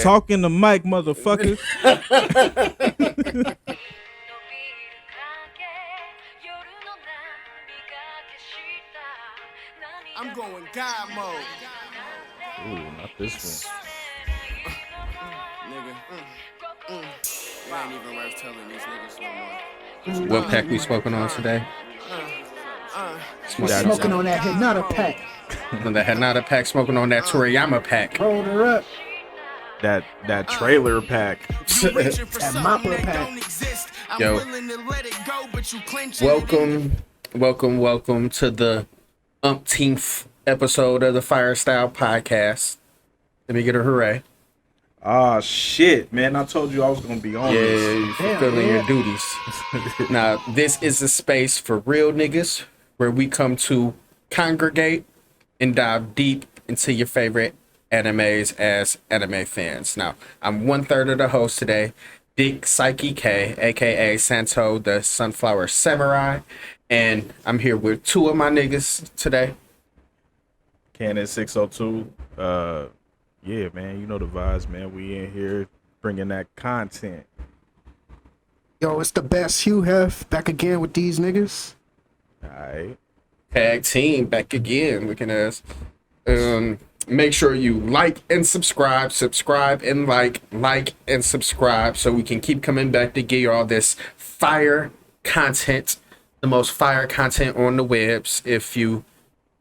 Talk in the mic, motherfucker. I'm going God mode. Ooh, not this Nigga. It ain't even worth telling these niggas no more. What pack we smoking on today? Smoking on that Hinata pack. On the Hanada pack, smoking on that Toriyama pack. Hold her up. That trailer pack. That mopper pack. Yo. Welcome to the umpteenth episode of the Fire Style Podcast. Let me get a hooray. Ah, shit, man. I told you I was going to be on this. Yeah, you fulfilling your duties. Now, this is a space for real niggas where we come to congregate and dive deep into your favorite animes as anime fans. Now, I'm 1/3 of the host today, Dick Psyche K, aka Santo the Sunflower Samurai, and I'm here with two of my niggas today. Canon 602. Yeah, man. You know the vibes, man. We in here bringing that content. Yo, it's the best Hugh Hef back again with these niggas. All right. Tag team back again, looking at us. Make sure you like and subscribe and like and subscribe so we can keep coming back to give you all this fire content, the most fire content on the webs, if you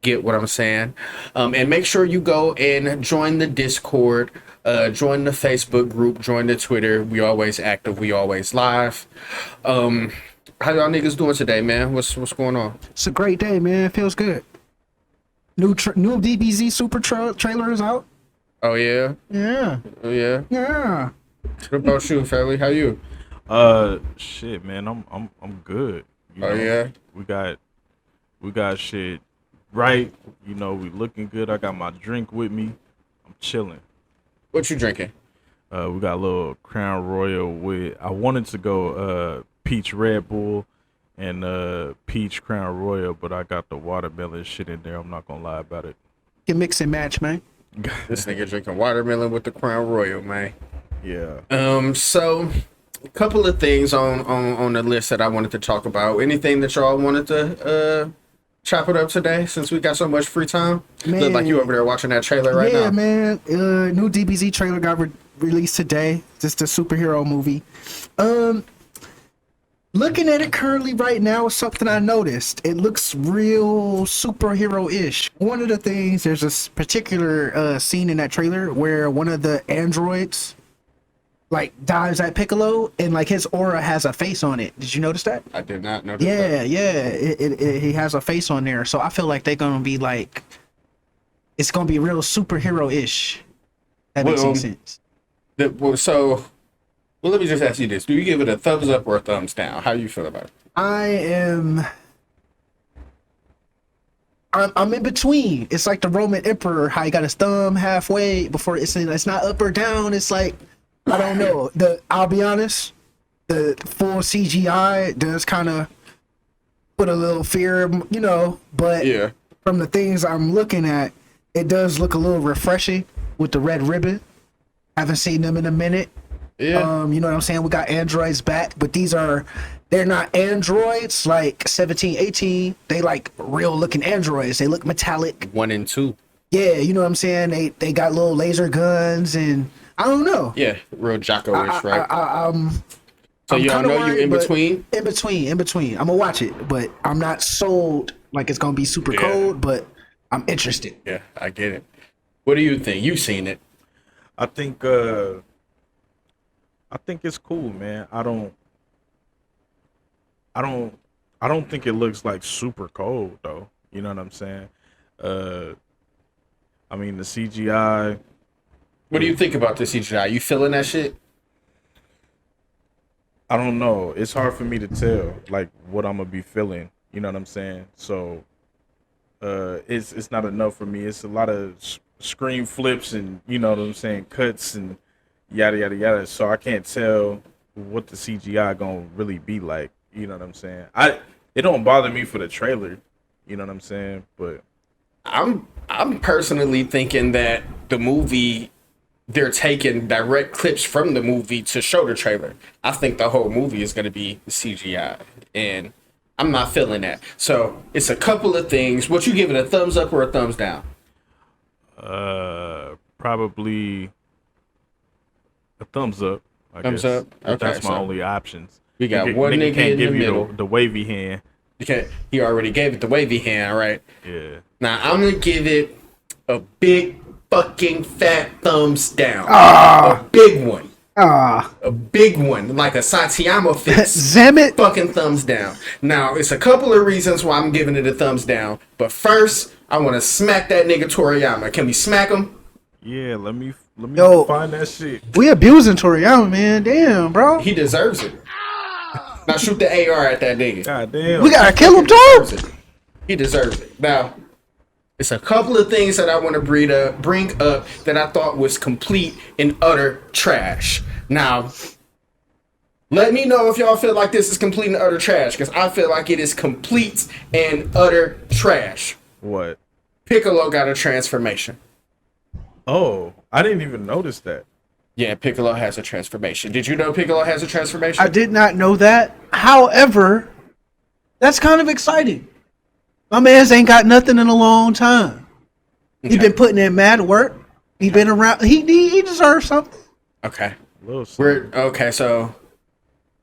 get what I'm saying. And make sure you go and join the Discord, join the Facebook group, join the Twitter. We always active, we always live. How y'all niggas doing today, man? What's going on? It's a great day, man. It feels good. New DBZ Super trailer is out. Oh yeah? Yeah. Oh yeah? Yeah. What about you, Felly? How you? Shit, man. I'm good. You Oh know, yeah? We got shit right. You know, we looking good. I got my drink with me. I'm chilling. What you drinking? We got a little Crown Royal with. I wanted to go peach Red Bull and peach Crown Royal, but I got the watermelon shit in there. I'm not gonna lie about it. You mix and match, man. This nigga drinking watermelon with the Crown Royal, man. Yeah. So a couple of things on the list that I wanted to talk about. Anything that y'all wanted to chop it up today, since we got so much free time? Man. Look like you over there watching that trailer right now. Yeah, man. New DBZ trailer got released today. Just a superhero movie. Looking at it currently right now is something I noticed. It looks real superhero-ish. One of the things, there's a particular scene in that trailer where one of the androids like dives at Piccolo and like his aura has a face on it. Did you notice that? I did not notice that. Yeah. He has a face on there. So I feel like they're gonna be like, it's gonna be real superhero-ish. That makes any sense. Well, let me just ask you this. Do you give it a thumbs up or a thumbs down? How you feel about it? I'm in between. It's like the Roman emperor, how he got his thumb halfway before it's not up or down. It's like, I don't know. I'll be honest, the full CGI does kind of put a little fear, you know, but Yeah. from the things I'm looking at, it does look a little refreshing with the red ribbon. Haven't seen them in a minute. Yeah. You know what I'm saying? We got androids back, but they're not androids like 17, 18. They like real looking androids. They look metallic. 1 and 2. Yeah, you know what I'm saying? They got little laser guns and I don't know. Yeah, real Jocko-ish, right? So I'm y'all kinda know you worried, in but between? In between. I'm gonna watch it, but I'm not sold like it's gonna be super cold, but I'm interested. Yeah, I get it. What do you think? You've seen it. I think it's cool, man. I don't think it looks like super cold though. You know what I'm saying? I mean the CGI. What do you think about the CGI? You feeling that shit? I don't know. It's hard for me to tell like what I'm gonna be feeling. You know what I'm saying? So it's not enough for me. It's a lot of screen flips and you know what I'm saying, cuts and yada yada yada. So I can't tell what the CGI gonna really be like. You know what I'm saying? It don't bother me for the trailer. You know what I'm saying? But I'm personally thinking that the movie they're taking direct clips from the movie to show the trailer. I think the whole movie is going to be CGI, and I'm not feeling that. So it's a couple of things. What you give it, a thumbs up or a thumbs down? Probably a thumbs up. I Thumbs guess. up? Okay, That's my so only options. we got one nigga can't in give the you middle. the wavy hand. Okay, he already gave it the wavy hand, right? Yeah. Now I'm gonna give it a big fucking fat thumbs down. A big one. A big one, like a Satiyama fist. Damn it. Fucking thumbs down. Now, it's a couple of reasons why I'm giving it a thumbs down. But first, I want to smack that nigga Toriyama. Can we smack him? Yeah, let me Yo. find that shit. We abusing Toriyama, man. Damn, bro. He deserves it. Now shoot the AR at that nigga. God damn. We gotta kill him, Deserves too. it. He deserves it. Now, it's a couple of things that I want to bring up that I thought was complete and utter trash. Now, let me know if y'all feel like this is complete and utter trash, because I feel like it is complete and utter trash. What? Piccolo got a transformation. Oh, I didn't even notice that. Yeah, Piccolo has a transformation. Did you know Piccolo has a transformation? I did not know that. However, that's kind of exciting. My man's ain't got nothing in a long time. He been putting in mad work. He been around. He deserves something. Okay. Little something. Okay, so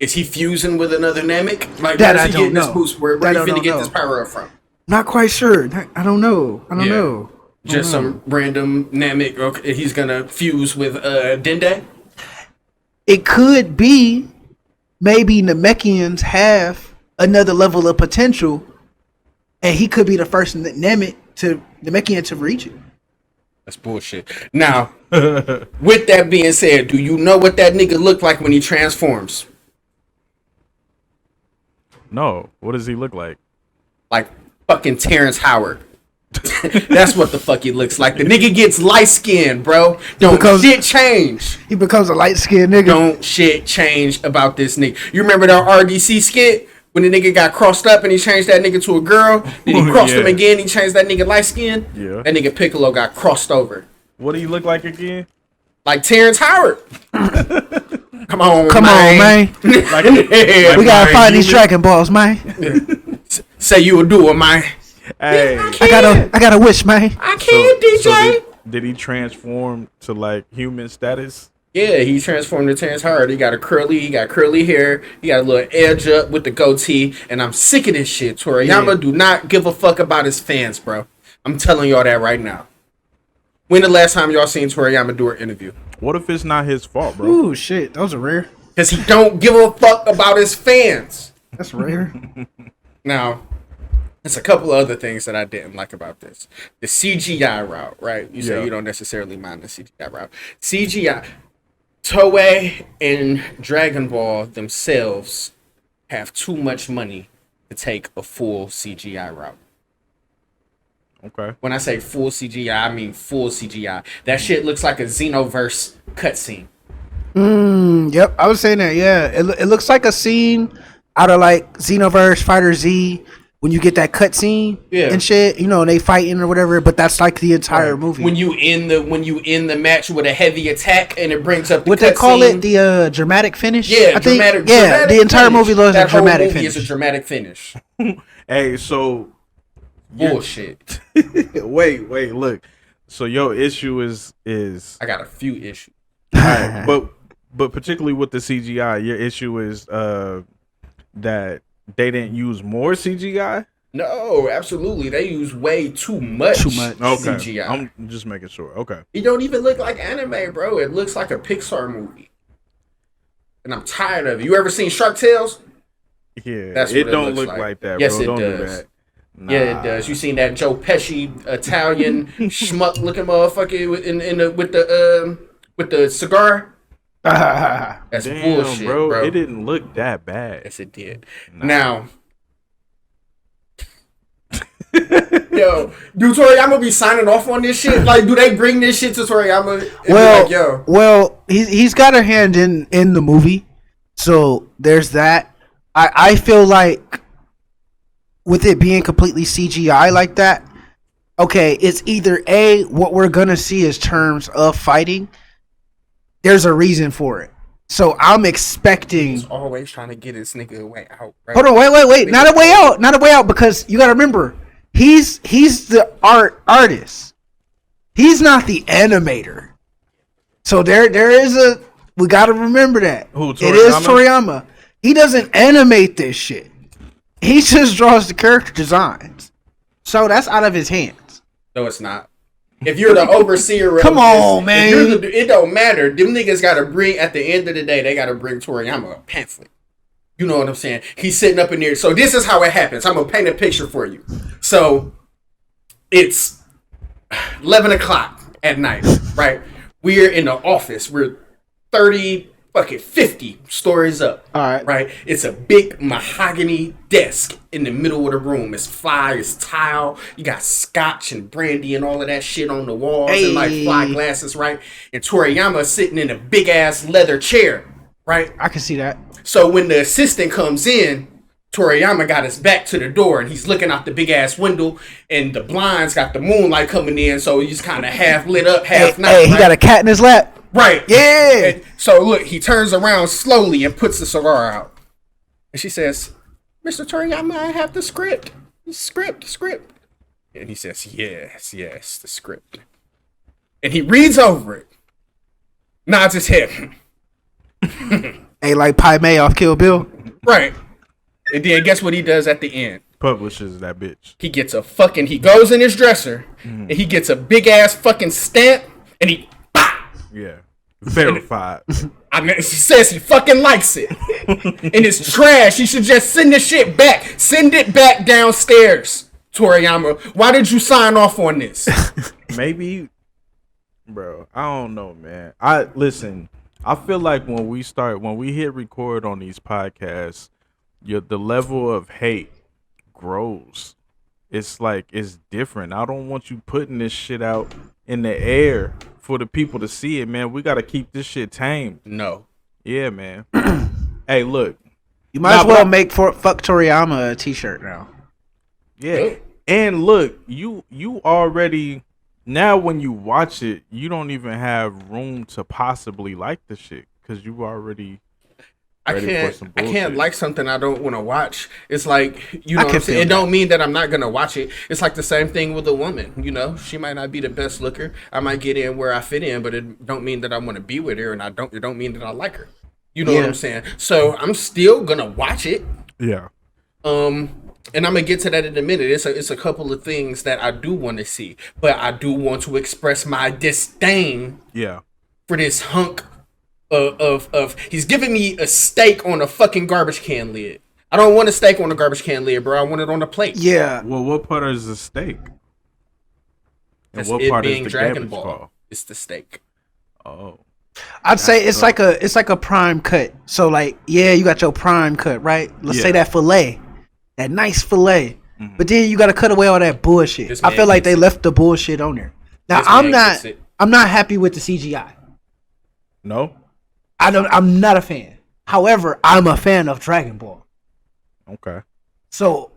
is he fusing with another Namek? Like, That where I is he don't getting this know. boost? Where That he I finna don't get know. this power up from? Not quite sure. I don't know. I don't Yeah. know. Just some random Namek. Okay, he's gonna fuse with Dende. It could be maybe Namekians have another level of potential, and he could be the first Namekian to reach it. That's bullshit. Now, with that being said, do you know what that nigga look like when he transforms? No. What does he look like? Like fucking Terrence Howard. That's what the fuck he looks like. The nigga gets light skinned, bro. Don't Because- shit change. He becomes a light skinned nigga. Don't shit change about this nigga. You remember that RDC skit when the nigga got crossed up and he changed that nigga to a girl? Then he crossed him Yeah. again. He changed that nigga light skin. Yeah. That nigga Piccolo got crossed over What do he look like again? like Terrence Howard. Come on, Come on, man. Like, We gotta find these Dragon Balls, man. Say you will do it, man. Hey. I gotta wish, man. I can't, DJ. Did he transform to like human status? Yeah, he transformed to Terrence Howard. He got curly hair. He got a little edge up with the goatee. And I'm sick of this shit. Toriyama do not give a fuck about his fans, bro. I'm telling y'all that right now. When the last time y'all seen Toriyama do an interview? What if it's not his fault, bro? Ooh, shit. Those are rare. Because he don't give a fuck about his fans. That's rare. Now, there's a couple other things that I didn't like about this. The CGI route, right? You say Yeah. you don't necessarily mind the CGI route. CGI, Toei and Dragon Ball themselves have too much money to take a full CGI route. Okay. When I say full CGI, I mean full CGI. That shit looks like a Xenoverse cutscene. Yep, I was saying that. Yeah, it looks like a scene out of like Xenoverse Fighter Z when you get that cutscene and shit. You know, they fighting or whatever. But that's like the entire movie. When you end the match with a heavy attack and it brings up the what they call cutscene. it, the dramatic finish. Yeah, I think. dramatic. Yeah, dramatic the entire finish. movie looks That like whole dramatic movie finish. is a dramatic finish. Hey, so Bullshit. wait, look. So your issue is I got a few issues. alright, but particularly with the CGI, your issue is that they didn't use more CGI. No, absolutely. They use way too much, Okay, CGI. I'm just making sure. Okay, It don't even look like anime, bro. It looks like a Pixar movie. And I'm tired of it. You ever seen Shark Tales? yeah, That's it what it don't looks look like. like that. Yes, bro. it Don't do does. that. Yeah, it does. You seen that Joe Pesci Italian schmuck looking motherfucker with the cigar? That's Damn, bullshit, bro. bro. It didn't look that bad. Yes, it did. Nah. Now, yo, do Toriyama be signing off on this shit? Like, do they bring this shit to Toriyama and be like, yo? Well, he's got a hand in the movie, so there's that. I feel like with it being completely CGI like that, okay, it's either A, what we're gonna see is terms of fighting, there's a reason for it. So I'm expecting. He's always trying to get his nigga way out. Right? Hold on, wait. Not a way out. Not a way out, because you gotta remember, he's the artist. He's not the animator. So there is a, we gotta remember that. Who, it is Toriyama. He doesn't animate this shit. He just draws the character designs. So that's out of his hands. No, it's not. If you're the overseer of Come on, this, man. It don't matter. Them niggas gotta bring, at the end of the day, they gotta bring Toriyama a pamphlet. You know what I'm saying? He's sitting up in there. So this is how it happens. I'm gonna paint a picture for you. So it's 11 o'clock at night, right? We're in the office. We're 50 stories up. All right. Right? It's a big mahogany desk in the middle of the room. It's fly, it's tile. You got scotch and brandy and all of that shit on the walls and like fly glasses, right? And Toriyama sitting in a big ass leather chair, right? I can see that. So when the assistant comes in, Toriyama got his back to the door and he's looking out the big ass window, and the blinds got the moonlight coming in, so he's kind of half lit up, half not. Hey, he got a cat in his lap. Right. Yeah. And so look, he turns around slowly and puts the cigar out. And she says, "Mr. Toriyama, I have the script. The script. And he says, yes, the script. And he reads over it, nods his head. Hey, like Pai Mei off Kill Bill. Right. And then guess what he does at the end? Publishes that bitch. He gets he goes in his dresser and he gets a big ass fucking stamp and he, yeah, verified. I mean, he says he fucking likes it. And it's trash. He should just send the shit back. Send it back downstairs, Toriyama. Why did you sign off on this? Maybe, bro, I don't know, man. I feel like when we hit record on these podcasts, the level of hate grows. It's like, it's different. I don't want you putting this shit out in the air for the people to see it, man. We got to keep this shit tamed. No. Yeah, man. Hey, look. You might as well make Fuck Toriyama a t-shirt now. Yeah. And look, you already, now when you watch it, you don't even have room to possibly like the shit, because you already I can't like something I don't want to watch. It's like, you know what I'm saying? It that. don't mean that I'm not going to watch it. It's like the same thing with a woman, you know? She might not be the best looker. I might get in where I fit in, but it don't mean that I want to be with her, and it don't mean that I like her. You know what I'm saying? So I'm still going to watch it. Yeah. And I'm going to get to that in a minute. It's a couple of things that I do want to see, but I do want to express my disdain for this hunk of he's giving me a steak on a fucking garbage can lid. I don't want a steak on a garbage can lid, bro. I want it on a plate. Yeah. Well, what part is the steak? And That's what it part being is the Dragon garbage Ball. call? It's the steak. Oh. I'd say it's like a prime cut. So like, yeah, you got your prime cut, right? Let's say that fillet. That nice fillet. Mm-hmm. But then you gotta cut away all that bullshit. I feel like they left the bullshit on there. Now I'm not happy with the CGI. No? I'm not a fan. However, I'm a fan of Dragon Ball. Okay. So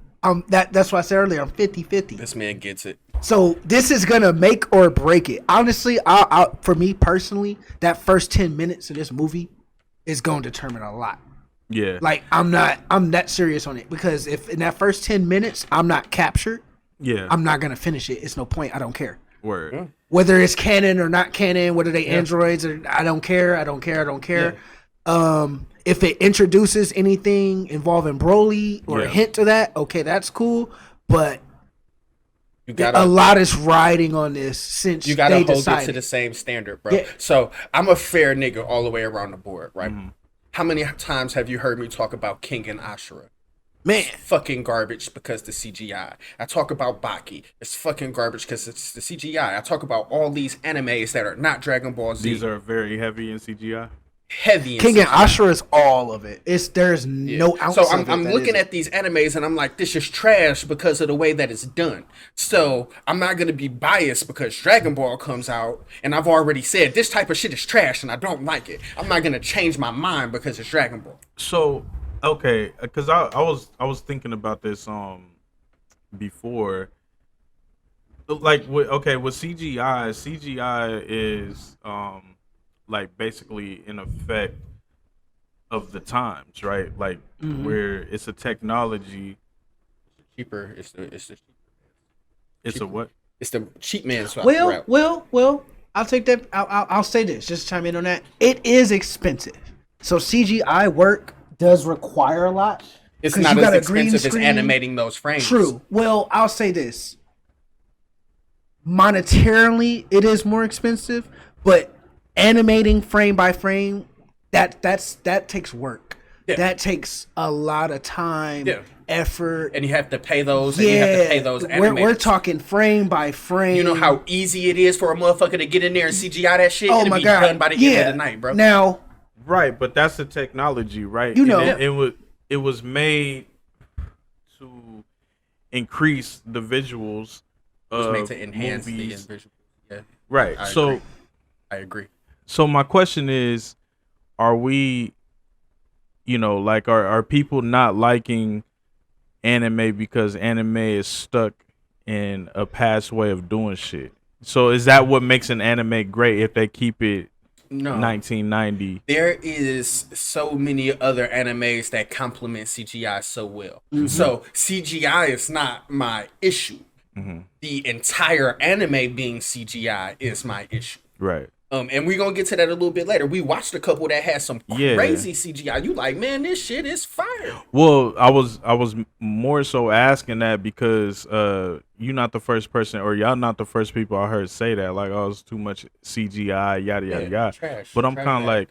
that's why I said earlier, I'm 50-50. This man gets it. So this is gonna make or break it. Honestly, for me personally, that first 10 minutes of this movie is gonna determine a lot. Yeah. Like I'm that serious on it, because if in that first 10 minutes I'm not captured, I'm not gonna finish it. It's no point. I don't care. Word. Yeah. Whether it's canon or not canon, whether they androids or I don't care. Yeah. If it introduces anything involving Broly or a hint to that, okay, that's cool. But a lot is riding on this since you gotta they hold decided. it to the same standard, bro. Yeah. So I'm a fair nigga all the way around the board, right? Mm-hmm. How many times have you heard me talk about King and Ashura? Man, it's fucking garbage because the CGI. I talk about Baki. It's fucking garbage because it's the CGI. I talk about all these animes that are not Dragon Ball Z. These are very heavy in CGI. Heavy in King CGI. and Ashura is all of it. There's no ounce So of it. I'm looking at these animes and I'm like, this is trash because of the way that it's done. So I'm not gonna be biased because Dragon Ball comes out and I've already said this type of shit is trash and I don't like it. I'm not gonna change my mind because it's Dragon Ball. So okay, because I was thinking about this before, like with CGI is like basically an effect of the times, right? Like where it's a technology. Cheaper. It's a what? It's the cheap man swap. Well. I'll take that. I'll say this. Just to chime in on that. It is expensive. So CGI work does require a lot. It's 'cause not you got as a green expensive as screen. animating those frames. True. Well, I'll say this. Monetarily, it is more expensive, but animating frame by frame, that takes work. Yeah. That takes a lot of time, effort. And you have to pay those. And you have to pay those animators. We're talking frame by frame. You know how easy it is for a motherfucker to get in there and CGI that shit? Oh It'll my be god! done by the end of the night, bro. Now, Right, but that's the technology, right? You know. And it was made to increase the visuals It was of made to enhance movies. the visual. Yeah, Right. I agree. So my question is, are we, like are people not liking anime because anime is stuck in a past way of doing shit? So is that what makes an anime great if they keep it No. 1990? There is so many other animes that complement CGI so well. So CGI is not my issue. The entire anime being CGI is my issue. Right. And we're gonna get to that a little bit later. We watched a couple that had some crazy CGI. You like, man, this shit is fire. Well, I was more so asking that because you're not the first person, or y'all not the first people I heard say that. Like, oh, it's too much CGI, yada yada yada. Trash. But I'm Trash kind of bag. like,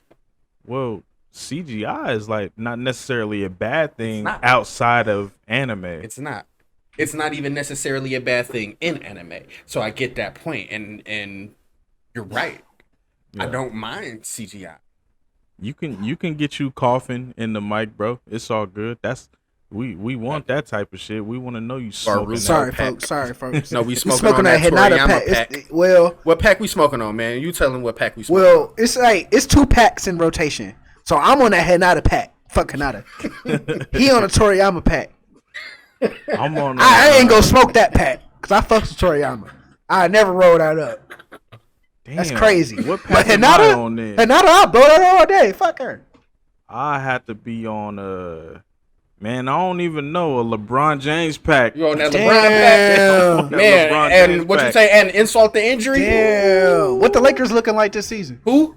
well, CGI is like not necessarily a bad thing not. outside of anime. It's not. It's not even necessarily a bad thing in anime. So I get that point, and you're right. I don't mind CGI. You can get you coughing in the mic, bro. It's all good. That's we want that type of shit. We want to know you smoking. sorry, pack. folks. No, we We smoking on that Hinata Toriyama pack. pack. Well, What pack we smoking on, man? You tell him what pack we smoking. well, it's 2 packs in rotation. So I'm on that Hinata pack. Fuck Hinata. He on a Toriyama pack. I'm on. I ain't gonna smoke that pack because I fucks with Toriyama. I never roll that up. Damn, That's crazy. What But pack am I on then? Hinata, I'll blow that all day. Fuck her. I had to be on man, I don't even know, a LeBron James pack. You on that Damn. LeBron pack? That Man, LeBron and James what you pack. say? And insult the injury? Damn. What the Lakers looking like this season? Who?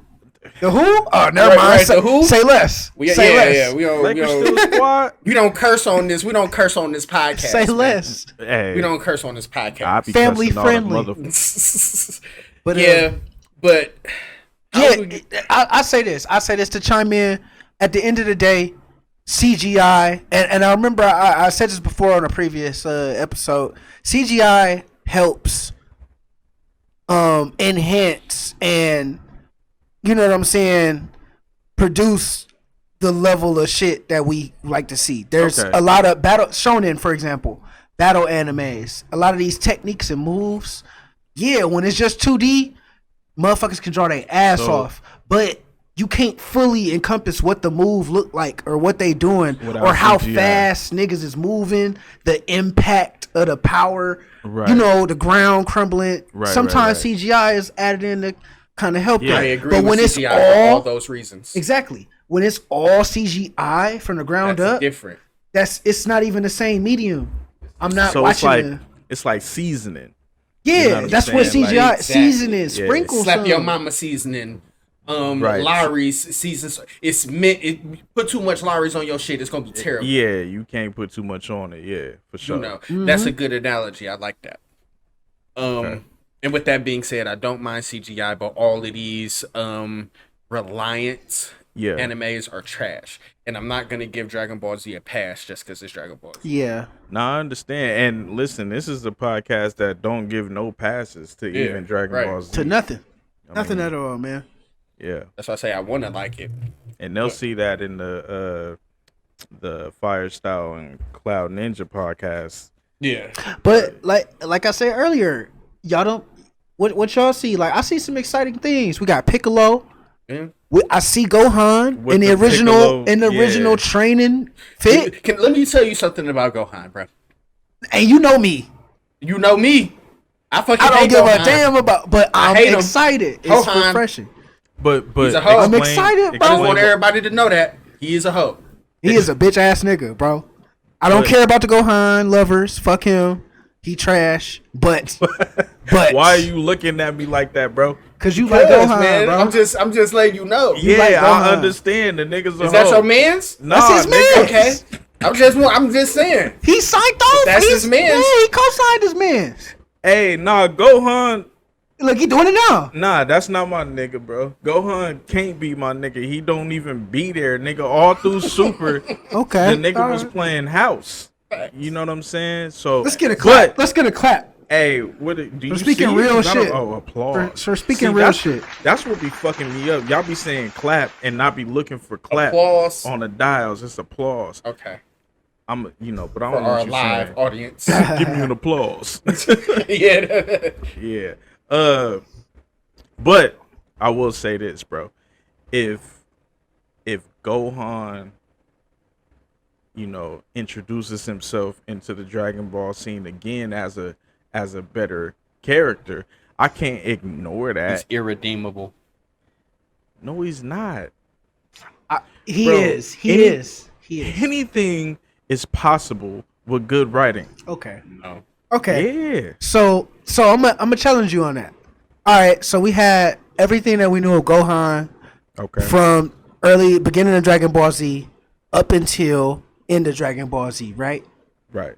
The who? Oh, never Right, mind. right, Say, the who? say less. Say less. We don't, Lakers still a squad? we don't curse on this. We don't curse on this podcast. Say man. less. Hey, We don't curse on this I podcast. be Family cussing all the friendly. motherfuckers. But yeah, but yeah, I say this. I say this to chime in. At the end of the day, CGI, and I remember I said this before on a previous episode. CGI helps enhance and, you know what I'm saying, produce the level of shit that we like to see. There's Okay. a lot of battle shonen, for example, battle animes. A lot of these techniques and moves. Yeah, when it's just 2D, motherfuckers can draw their ass So- off, but you can't fully encompass what the move look like or what they doing Without or how CGI. fast niggas is moving, the impact of the power, Right. you know, the ground crumbling. Right, Sometimes right. CGI is added in to kind of help Yeah. that. I agree but with when it's CGI for all all those reasons. exactly, when it's all CGI from the ground That's up, different. it's not even the same medium. I'm not So it's watching like it's like seasoning. yeah, you know what I'm that's what saying? CGI Like, exactly. seasoning, Yeah. sprinkle Slap some. your mama seasoning. Right. Lowry's seasons. It's meant. Put too much Lowry's on your shit, it's gonna be terrible. Yeah, you can't put too much on it. Yeah, for sure. You know, that's a good analogy. I like that. Okay. And with that being said, I don't mind CGI, but all of these reliant Yeah. animes are trash. And I'm not gonna give Dragon Ball Z a pass just because it's Dragon Ball Z. Yeah, Now I understand. And listen, this is a podcast that don't give no passes to Yeah, even Dragon right. Ball Z. to nothing, I nothing mean, at all, man. Yeah, That's why I say I want to like it. and they'll see that in the Fire Style and Cloud Ninja podcast. Yeah. But like I said earlier, y'all don't what y'all see. Like I see some exciting things. We got Piccolo. Yeah. I see Gohan With in the the original Piccolo, yeah. original training fit. Let me tell you something about Gohan, bro. And you know me, You know me. I fucking I don't hate give Gohan. a damn about. But I'm hate him. excited. It's Gohan. refreshing. but He's a hoe. I'm excited, bro. I just want everybody to know that he is a hoe. He is a bitch ass nigga, bro. I don't care about the Gohan lovers. Fuck him. He trash. But Why are you looking at me like that, bro? Cause you like Gohan, man, bro. I'm just letting you know. Yeah, like I Gohan. understand. The niggas are Is that your man's? Nah, That's his nigga. man. Okay. I'm just saying. He signed off. That's his mans. Yeah, he co-signed his mans. Hey, nah, Gohan. Look, he doing it now. Nah, that's not my nigga, bro. Gohan can't be my nigga. He don't even be there, nigga. All through Super, Okay. the nigga all was right. playing house. You know what I'm saying? So Let's get a clap. But, Let's get a clap. hey, what do you For speaking see? real Is that a- shit. Oh, applause. For speaking real that's, shit. That's what be fucking me up. Y'all be saying clap and not be looking for clap Applause. on the dials. It's applause. Okay. But I For don't know our what you're live saying. audience. Give me an applause. Yeah. Yeah. But I will say this, bro. If Gohan, introduces himself into the Dragon Ball scene again as a better character, I can't ignore that. He's irredeemable. No, he's not. He Bro, is. He is. Anything is possible with good writing. Okay. No. Okay. Yeah. So I'm gonna challenge you on that. All right. So we had everything that we knew of Gohan Okay. from early beginning of Dragon Ball Z up until end of Dragon Ball Z, right? Right.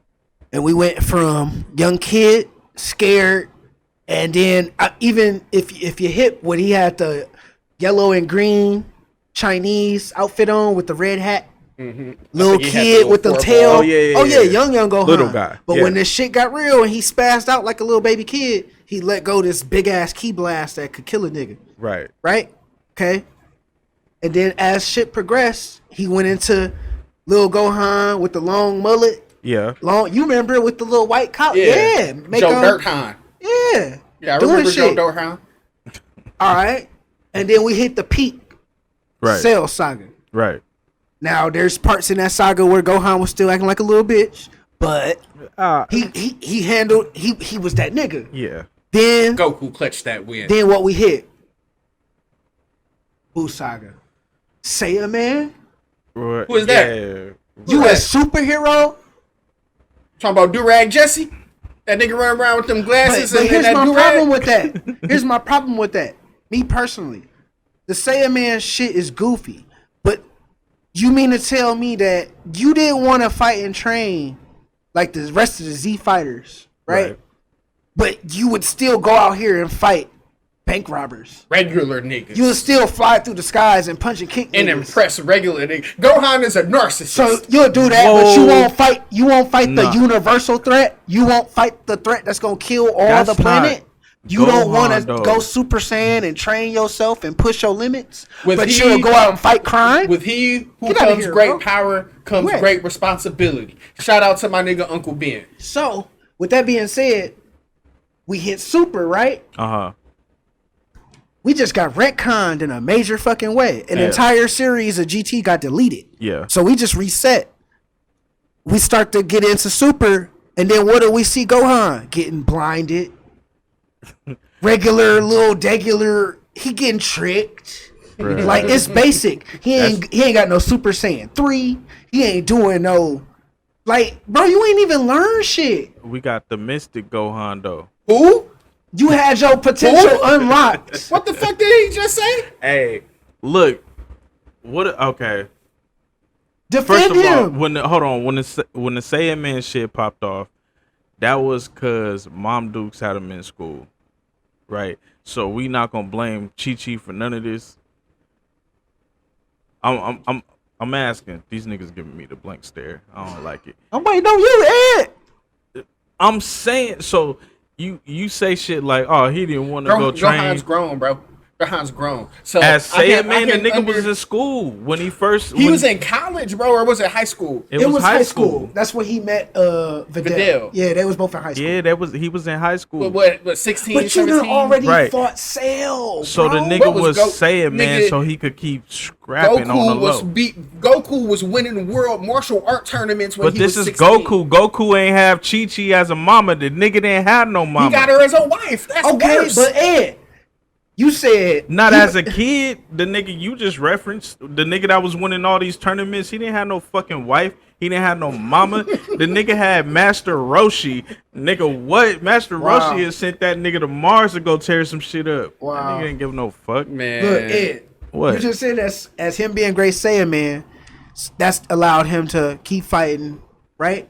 And we went from young kid, scared, and then even if you hit when he had the yellow and green Chinese outfit on with the red hat, little think he had the kid little with the four tail. ball. Oh, yeah. young Gohan, Little guy, But yeah. when this shit got real and he spazzed out like a little baby kid, he let go this big ass key blast that could kill a nigga. Right. Right? Okay. And then as shit progressed, he went into little Gohan with the long mullet. Yeah. You remember with the little white collar? Yeah. Yeah. Make Joe him- Dirthan. Yeah. Yeah, I Doing remember Joe shit. Dirthan. All right. And then we hit the peak Right. Cell saga. Right. Now there's parts in that saga where Gohan was still acting like a little bitch, but he handled he was that nigga. Yeah. Then Goku clutched that win. then what we hit? Boo saga. Saiyan man? Right. Who is that? Yeah. You Right. a superhero? Talking about Durag Jesse? That nigga running around with them glasses But and here's that my durag? problem with that. Here's my problem with that. Me personally, the Saiyan man shit is goofy. But you mean to tell me that you didn't want to fight and train like the rest of the Z fighters, right? But you would still go out here and fight bank robbers. Regular niggas. You would still fly through the skies and punch and kick and niggas. impress regular niggas. Gohan is a narcissist. So you'll do that, but you Whoa. won't fight. You won't fight Nah. the universal threat. You won't fight the threat that's gonna kill all That's the planet. not You don't Gohan, want to though. go Super Saiyan and train yourself and push your limits, With but he- you'll go out and fight crime. With he who Get outta comes here, great bro. power comes Where? great responsibility. Shout out to my nigga Uncle Ben. So, with that being said, we hit Super, right? Uh-huh. We just got retconned in a major fucking way. An Yeah. entire series of GT got deleted. Yeah. So we just reset. We start to get into Super, and then what do we see Gohan? Getting blinded. Regular, little, degular, he getting tricked. Bruh. Like, it's basic. He ain't got no Super Saiyan 3. He ain't doing no... Like, bro, you ain't even learn shit. We got the Mystic Gohan though. Who? You had your potential Who? unlocked. What the fuck did he just say? Hey, look. What? Okay. First Defend of all, him. when the Saiyan Man shit popped off, that was cause Mom Dukes had him in school, right? So we not gonna blame Chi Chi for none of this. I'm asking. These niggas giving me the blank stare. I don't like it. I'm waiting on you, Ed. I'm saying so. You say shit like, oh, he didn't want to go train. Gohan's grown, bro. Gohan's grown. So As I Saiyan can- Man, I the can nigga under- was in school when he first. He when was in college, bro, or was it high school? It was high school. That's where he met Videl. Videl. Yeah, they was both in high school. Yeah, he was in high school. What 16, But you 17? done already Right. fought Cell. So the bro. nigga What was was Saiyan Man, nigga, so he could keep scrapping on the low. Goku was winning world martial art tournaments when But he this was is 16. Goku. Goku ain't have Chi Chi as a mama. The nigga didn't have no mama. He got her as a wife. That's Okay, worse. but Ed, You said Not as a kid. The nigga you just referenced, the nigga that was winning all these tournaments, he didn't have no fucking wife. He didn't have no mama. The nigga had Master Roshi. Nigga, what? Master Wow. Roshi has sent that nigga to Mars to go tear some shit up. Wow. That nigga didn't give no fuck. Man. Look, Ed, What? you just said as him being Great Saiyan Man, that's allowed him to keep fighting, right?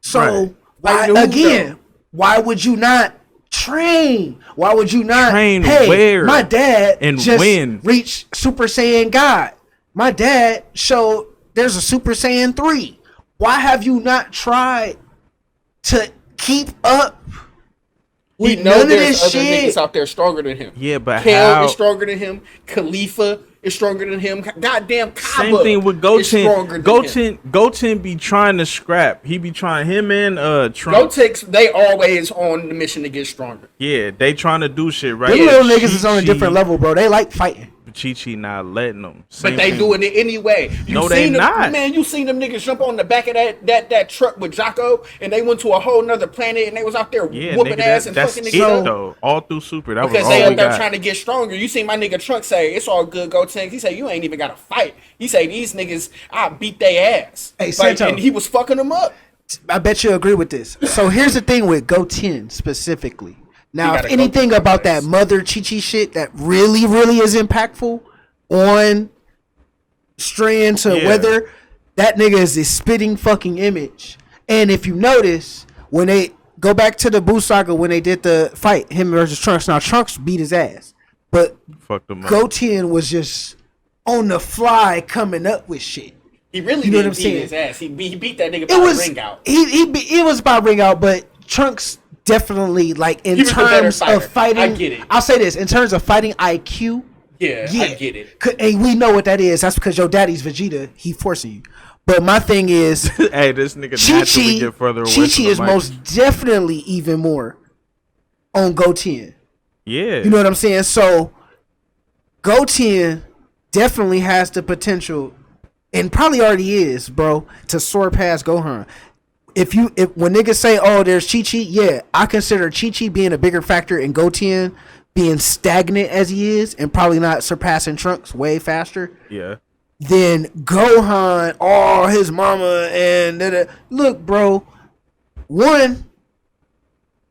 So Right. why Like, again? Why would you not train? Why would you not Train Hey, where? my dad And just when? reached Super Saiyan God. My dad showed there's a Super Saiyan 3. Why have you not tried to keep up We with know none of there's this other shit? niggas out there stronger than him. Yeah, but Kale how? is stronger than him. Khalifa is stronger than him. Goddamn Kaba Same thing with is stronger Goten. than him. Goten be trying to scrap. He be trying him and Trump. Gotenks, they always on the mission to get stronger. Yeah, they trying to do shit right. Them Yeah, little niggas is on a different level, bro. They like fighting. Chi not letting them. But they doing it anyway. No, they seen them, not. Man, you seen them niggas jump on the back of that truck with Jocko, and they went to a whole nother planet, and they was out there Yeah, whooping nigga, ass and that's fucking it niggas up. though. All through Super, that Because was they all up we there got. trying to get stronger. You seen my nigga Trunk say, it's all good, Gotenks. He said, you ain't even got to fight. He say, these niggas, I beat their ass. Hey, Like, Santo. and he was fucking them up. I bet you agree with this. So here's the thing with Goten specifically. Now, He if gotta anything go to about place. that Mother Chi-Chi shit that really, really is impactful on straying to Yeah. whether that nigga is a spitting fucking image. And if you notice, when they go back to the Buu Saga, when they did the fight, him versus Trunks, now Trunks beat his ass. But Fucked them up. Goten was just on the fly coming up with shit. He really You know what didn't I'm beat saying? his ass. He beat that nigga It by was the ring out. it was about ring out, but Trunks definitely like in He was the better terms fighter. of fighting. I get it. I'll say this in terms of fighting IQ. Yeah, I get it. And we know what that is. That's because your daddy's Vegeta. He forcing you. But my thing is, Hey, this nigga naturally get further away from Chi-Chi the is mic. most definitely even more on Goten. Yeah. You know what I'm saying? So Goten definitely has the potential, and probably already is, bro, to soar past Gohan. If when niggas say, "Oh, there's Chi-Chi," yeah, I consider Chi-Chi being a bigger factor in Goten being stagnant as he is, and probably not surpassing Trunks way faster Yeah. than Gohan. Oh, his mama and look, bro. One,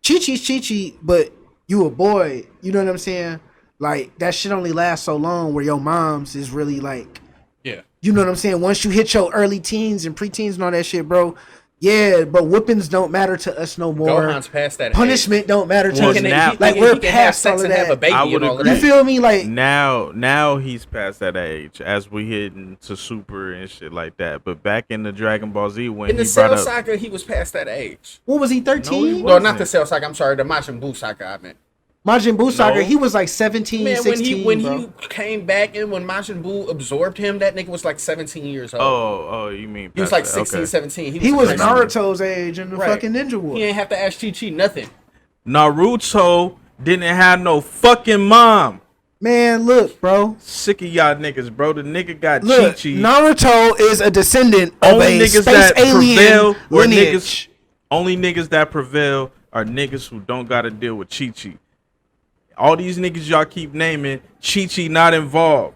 Chi-Chi's Chi-Chi, but you a boy. You know what I'm saying? Like that shit only lasts so long. Where your mom's is really like, Yeah. you know what I'm saying? Once you hit your early teens and preteens and all that shit, bro. Yeah, but whippings don't matter to us no more. Gohan's past that Punishment age. don't matter to Well, us. now- Like he we're can have past sex all of and have a that. baby I and would all of agree. You that. feel me? Like Now he's past that age as we hit into Super and shit like that. But back in the Dragon Ball Z when In the he brought Cell up Saga, he was past that age. what was he? No, 13? he No, not wasn't. the Cell Saga. I'm sorry, the Majin Buu Saga. I meant. Majin Buu Saga, No. he was like 17, Man, 16, when bro. he came back and when Majin Buu absorbed him, that nigga was like 17 years old. Oh, you mean he was past like that. 16, Okay. 17. He was crazy. Naruto's age in the Right. fucking Ninja War. He ain't have to ask Chi-Chi nothing. Naruto didn't have no fucking mom. Man, look, bro. Sick of y'all niggas, bro. The nigga got Look, Chi-Chi. Naruto is a descendant of Only a niggas space that alien prevail were lineage. niggas. Only niggas that prevail are niggas who don't gotta deal with Chi-Chi. All these niggas y'all keep naming, Chi-Chi not involved.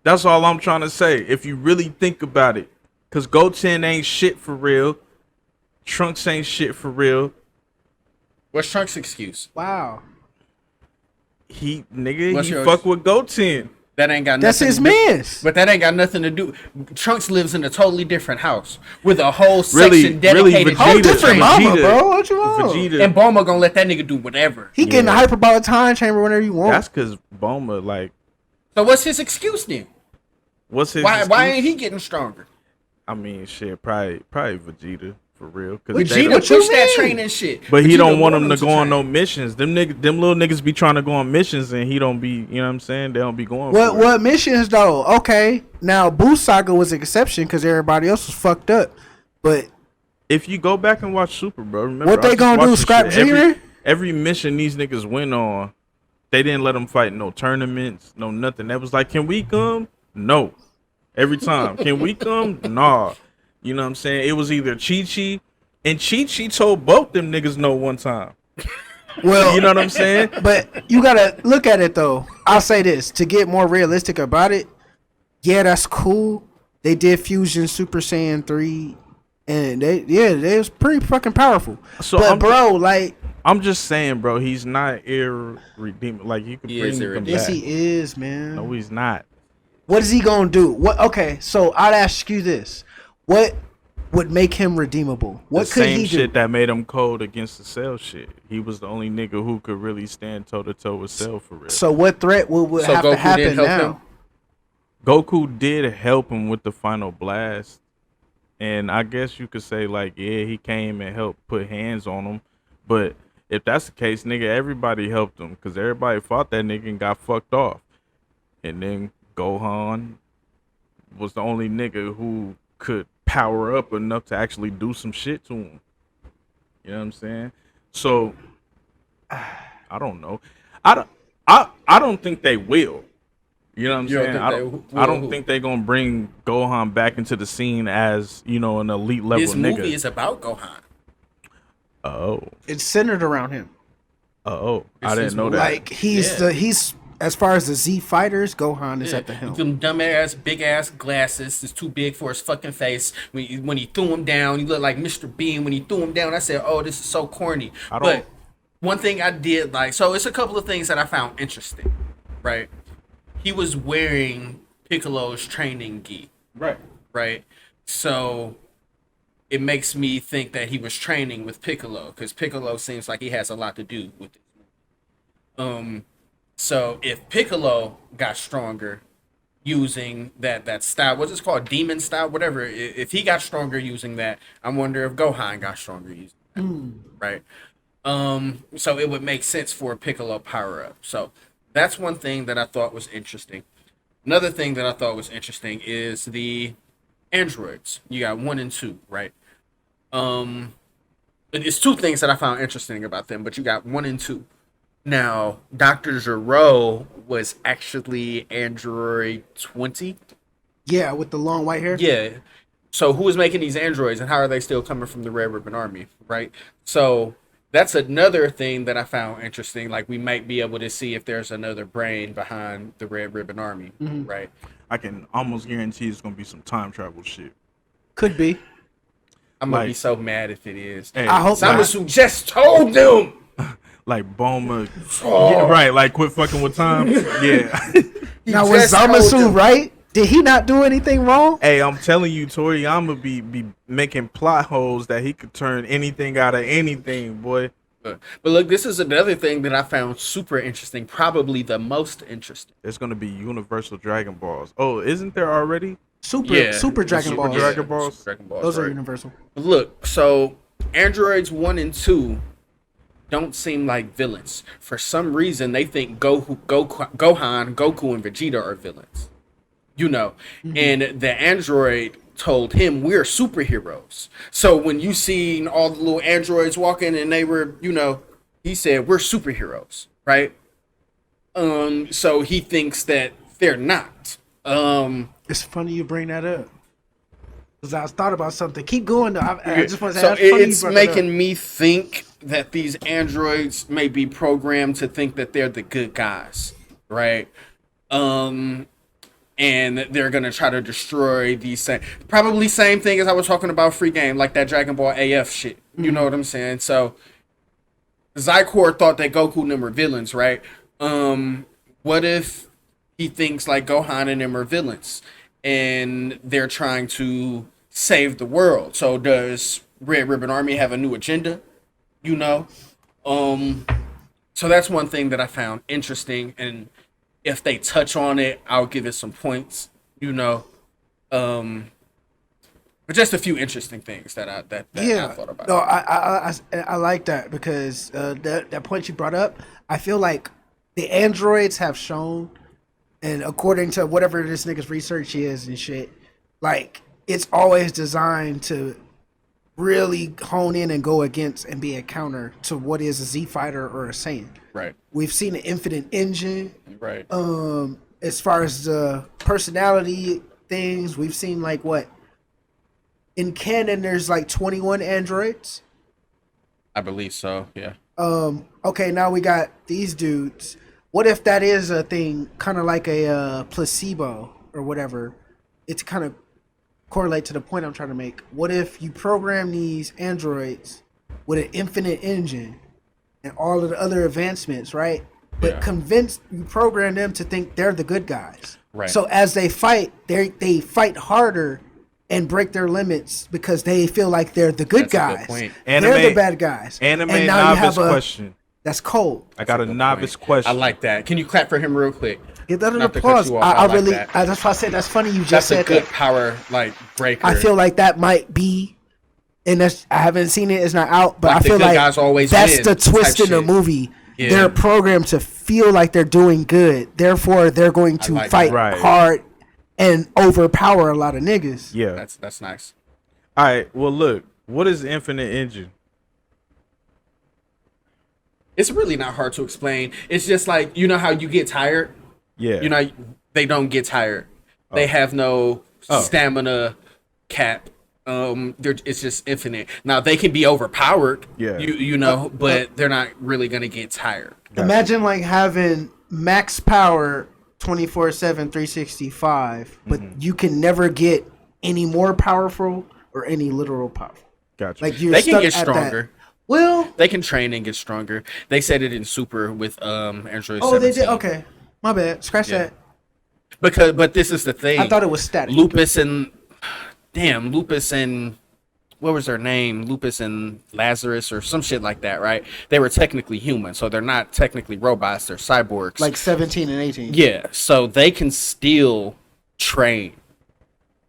That's all I'm trying to say. If you really think about it, cause Goten ain't shit for real. Trunks ain't shit for real. What's Trunks' excuse? Wow. He nigga, What's he yours? fuck with Goten. That ain't got nothing. That's his to do- man's. But that ain't got nothing to do. Trunks lives in a totally different house with a whole Really, section really, dedicated Whole Vegeta, different mama, Vegeta, bro. What you want? Vegeta. And Bulma gonna let that nigga do whatever. He get in the Yeah. hyperbolic time chamber whenever you want. That's cause Bulma, like, So what's his excuse then? what's his Why excuse? ain't he getting stronger? I mean, shit, probably Vegeta for real. Cause Vegeta? they Vegeta don't- What you pushed that mean? training shit. But he Vegeta don't want him to him go on train. no missions. Them little niggas be trying to go on missions, and he don't be. You know what I'm saying? They don't be going. What for it. what missions though? Okay, now Buu Saga was an exception because everybody else was fucked up. But If you go back and watch Super, bro, remember What I they just gonna watched do, this scrap shit. Junior? Every mission these niggas went on, they didn't let them fight no tournaments, no nothing. That was like, can we come? No. Every time, can we come? Nah. You know what I'm saying? It was either Chi-Chi, and Chi-Chi told both them niggas no one time. Well, You know what I'm saying? but you gotta look at it though. I'll say this to get more realistic about it. Yeah, that's cool. They did Fusion Super Saiyan 3, and they was pretty fucking powerful. So but I'm bro, like, I'm just saying, bro, he's not irredeemable. Like you could He bring is him irredeemable. yes, back. he is, man. No, he's not. What is he gonna do? What? Okay, so I'd ask you this: what would make him redeemable? What The could same he shit do? that made him cold against the Cell shit. He was the only nigga who could really stand toe to toe with Cell for real. So what threat would So have Goku to happen didn't help now? him? Goku did help him with the final blast, and I guess you could say like, yeah, he came and helped put hands on him. But if that's the case, nigga, everybody helped him because everybody fought that nigga and got fucked off. And then Gohan was the only nigga who could power up enough to actually do some shit to him. You know what I'm saying? So I don't know. I don't think they will. You know what I'm You don't saying? think I they don't, will I don't who? think they're gonna bring Gohan back into the scene as, you know, an elite level This nigga. movie is about Gohan. Oh. It's centered around him. Oh. I It's didn't his know movie. that. Like he's Yeah. he's as far as the Z fighters, Gohan is Yeah, at the helm. them dumbass big ass glasses is too big for his fucking face. When he threw him down, he looked like Mr. Bean. When he threw him down, I said, "Oh, this is so corny." I don't- But one thing I did like, so it's a couple of things that I found interesting. Right, he was wearing Piccolo's training gi. Right. Right, so it makes me think that he was training with Piccolo because Piccolo seems like he has a lot to do with it. So if Piccolo got stronger using that style, what's it called, demon style, whatever. If he got stronger using that, I wonder if Gohan got stronger using that, right? So it would make sense for a Piccolo power up. So that's one thing that I thought was interesting. Another thing that I thought was interesting is the androids. You got 1 and 2, right? It's two things that I found interesting about them, but you got 1 and 2. Now, Dr. Gero was actually Android 20. Yeah, with the long white hair. Yeah. So who is making these androids and how are they still coming from the Red Ribbon Army, right? So that's another thing that I found interesting. Like we might be able to see if there's another brain behind the Red Ribbon Army, right? I can almost guarantee it's gonna be some time travel shit. Could be. I'm gonna Like- be so mad if it is. Hey, I hope not. Zamasu just told them. like Boma, Oh. yeah, right? Like quit fucking with time. Yeah. Now was just told Zamasu them. right? Did he not do anything wrong? Hey, I'm telling you, Toriyama be making plot holes that he could turn anything out of anything, boy. But look, this is another thing that I found super interesting, probably the most interesting. There's gonna be Universal Dragon Balls. Oh, isn't there already? Super Dragon Super Balls. Dragon Balls. Super Dragon Balls, Those are right. universal. Look, so androids 1 and 2 don't seem like villains. For some reason, they think Gohan, Goku, and Vegeta are villains. You know, and the android told him we're superheroes. So when you seen all the little androids walking and they were, you know, he said we're superheroes, right? So he thinks that they're not. It's funny you bring that up. Because I thought about something. Keep going though. I just want to say So that's funny you it's brought that up. making me think that these androids may be programmed to think that they're the good guys, right? And they're gonna try to destroy these probably same thing as I was talking about free game, like that Dragon Ball AF shit. You know what I'm saying? So Zykor thought that Goku and them were villains, right? What if he thinks like Gohan and them are villains and they're trying to save the world? So does Red Ribbon Army have a new agenda? You know? So that's one thing that I found interesting, and if they touch on it, I'll give it some points, you know. But just a few interesting things that I thought about. No, I like that because that point you brought up, I feel like the androids have shown, and according to whatever this nigga's research is and shit, like it's always designed to really hone in and go against and be a counter to what is a Z fighter or a Saiyan. Right. We've seen an infinite engine. Right. As far as the personality things, we've seen like what in canon there's like 21 androids. I believe so. Yeah. okay, now we got these dudes. What if that is a thing, kind of like a placebo or whatever? It's kind of correlate to the point I'm trying to make. What if you program these androids with an infinite engine and all of the other advancements, right? But you program them to think they're the good guys. Right. So as they fight, they fight harder and break their limits because they feel like they're the good That's a guys. good point. They're the bad guys. Anime And now you novice have question. That's cold. I got a novice question. I like that. Can you clap for him real quick? Get that an Not to cut applause. you off, I like really, that. that's why I said that's funny. You just That's a said good that. power like breaker. I feel like that might be, and that's I haven't seen it. It's not out, but Like I the feel good like guys always that's win the twist type in the shit. movie. Yeah. They're programmed to feel like they're doing good. Therefore, they're going to like fight that. Right. hard and overpower a lot of niggas. Yeah. that's nice. All right. Well, look. What is infinite engine? It's really not hard to explain. It's just like, you know how you get tired? Yeah. You know, they don't get tired. They have no stamina cap. It's just infinite. Now they can be overpowered. Yeah. You know, but they're not really gonna get tired. Imagine like having max power 24/7, 365, but you can never get any more powerful or any literal powerful. Gotcha. Like you're They can stuck get at stronger. that. Well, They can train and get stronger. They said it in Super with Android 17. oh, they did. Okay, my bad. Scratch Yeah. that. But this is the thing. I thought it was static. Lupus and what was their name? Lupus and Lazarus or some shit like that, right? They were technically human, so they're not technically robots. They're cyborgs. Like 17 and 18. yeah, so they can still train,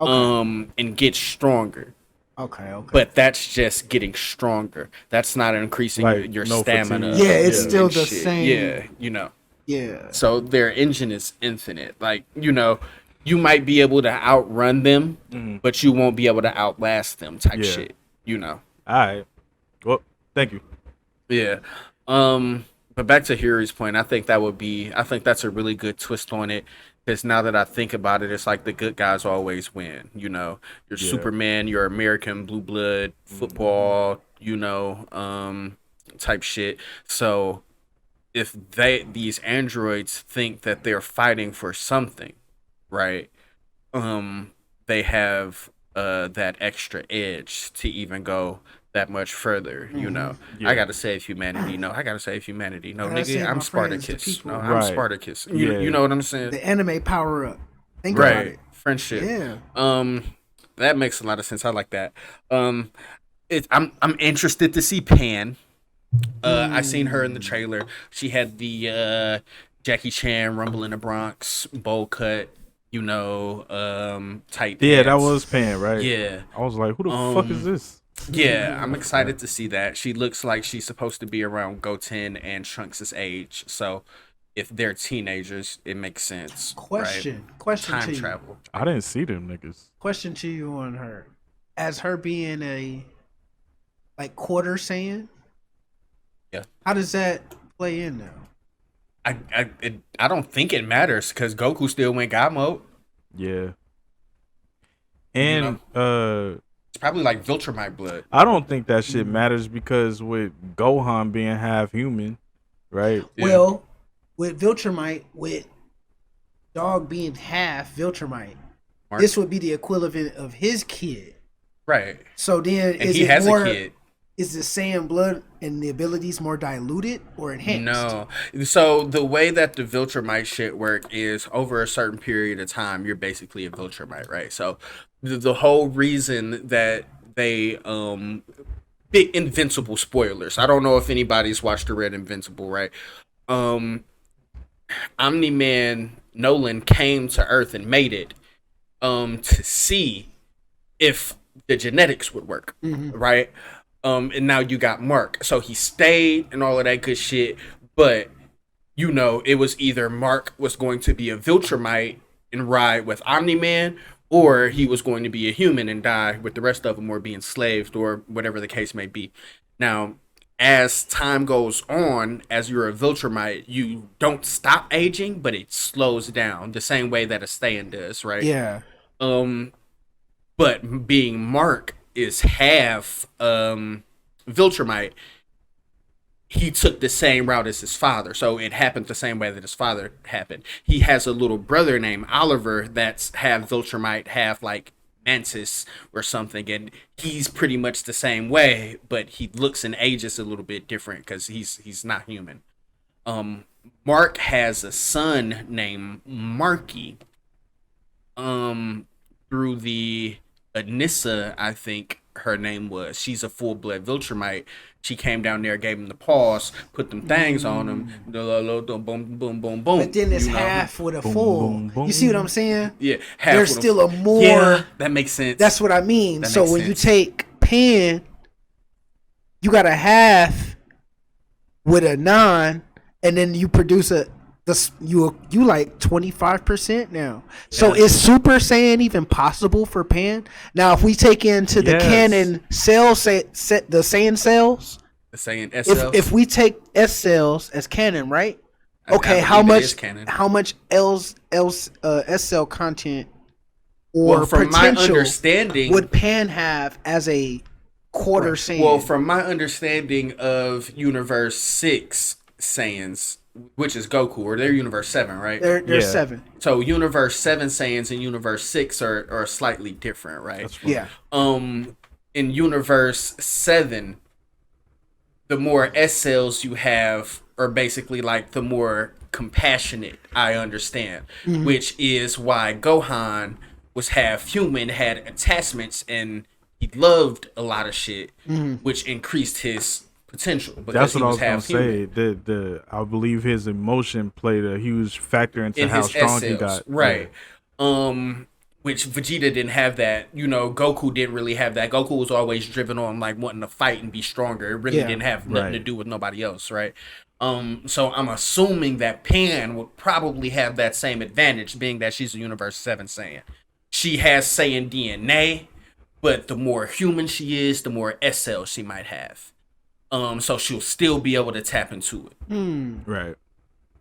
Okay. and get stronger. Okay. But that's just getting stronger. That's not increasing Like, your no stamina. fatigue. Yeah, it's and still the shit. same. Yeah, you know. Yeah. So their engine is infinite. Like, you know, you might be able to outrun them, but you won't be able to outlast them type Yeah. shit. You know. All right. Well, thank you. Yeah. But back to Huri's point, I think that's a really good twist on it. Because now that I think about it, it's like the good guys always win. You know, you're Yeah. Superman, you're American blue blood football, you know, type shit. So if these androids think that they're fighting for something, right? They have that extra edge to even go that much further, you know. Yeah. I gotta save humanity. No, I gotta save humanity. No, Gotta save nigga, I'm my friends, the Spartacus. people. No, I'm Right. Spartacus. Yeah. You know what I'm saying? The anime power up. Think about Right. it. Friendship. Yeah. That makes a lot of sense. I like that. I'm interested to see Pan. I seen her in the trailer. She had the Jackie Chan Rumble in the Bronx bowl cut, you know, tight. Yeah, that pants. was Pan, right? Yeah. I was like, who the fuck is this? Yeah, I'm excited to see that. She looks like she's supposed to be around Goten and Trunks' age. So if they're teenagers, it makes sense. Question. Right? Question Time to you. travel. I didn't see them niggas. Question to you on her. As her being a like quarter Saiyan, Yeah. how does that play in now? I don't think it matters because Goku still went God mode. Yeah. And It's probably like Viltrumite blood. I don't think that shit matters because with Gohan being half human, right? Yeah. Well, with Viltrumite, with dog being half Viltrumite, Mark. this would be the equivalent of his kid. Right. So then, And is he it has more? a kid. Is the Saiyan blood and the abilities more diluted or enhanced? No. So the way that the Viltrumite shit work is over a certain period of time, you're basically a Viltrumite, right? So the whole reason that they big Invincible spoilers. I don't know if anybody's watched or read Invincible, right? Omni-Man Nolan came to Earth and made it to see if the genetics would work, right? And now you got Mark. So he stayed and all of that good shit. But, you know, it was either Mark was going to be a Viltrumite and ride with Omni-Man, or he was going to be a human and die with the rest of them, or be enslaved, or whatever the case may be. Now, as time goes on, as you're a Viltrumite, you don't stop aging, but it slows down the same way that a Saiyan does, right? Yeah. But being Mark is half Viltrumite, he took the same route as his father. So it happened the same way that his father happened. He has a little brother named Oliver that's half Viltrumite, half like Mantis or something, and he's pretty much the same way, but he looks and ages a little bit different because he's not human. Mark has a son named Marky. Through the Anissa, I think her name was. She's a full blood Viltrumite. She came down there, gave him the paws, put them things on him, boom, boom, boom, boom. But then it's you know? half with a Boom, full. boom, boom. You see what I'm saying? Yeah, half There's with still a more. Yeah, that makes sense. That's what I mean. That So makes when you sense. take Pan, you got a half with a 9, and then you produce you like 25% now. So Yeah. is Super Saiyan even possible for Pan? Now, if we take into the Yes. canon cells, the Saiyan cells, The saying SL. if we take S cells as canon, right? I Okay, believe how it is much canon. S cell content or Well, from my potential understanding, would Pan have as a quarter Saiyan? well, from my understanding of Universe 6 Saiyans, which is Goku, or they're Universe 7, right? there's Yeah. 7. So Universe 7 Saiyans and Universe 6 are slightly different, right? That's fine. Yeah. In Universe 7, the more S cells you have are basically like the more compassionate, I understand. Which is why Gohan was half human, had attachments, and he loved a lot of shit, which increased his potential because That's he what I was was gonna half say. human. I believe his emotion played a huge factor into In how his strong S he cells, got. right? Which Vegeta didn't have that. You know, Goku didn't really have that. Goku was always driven on like wanting to fight and be stronger. It really Yeah. didn't have nothing to Right. do with nobody else, right? So I'm assuming that Pan would probably have that same advantage, being that she's a Universe 7 Saiyan. She has Saiyan DNA, but the more human she is, the more S cells she might have. So she'll still be able to tap into it. Right.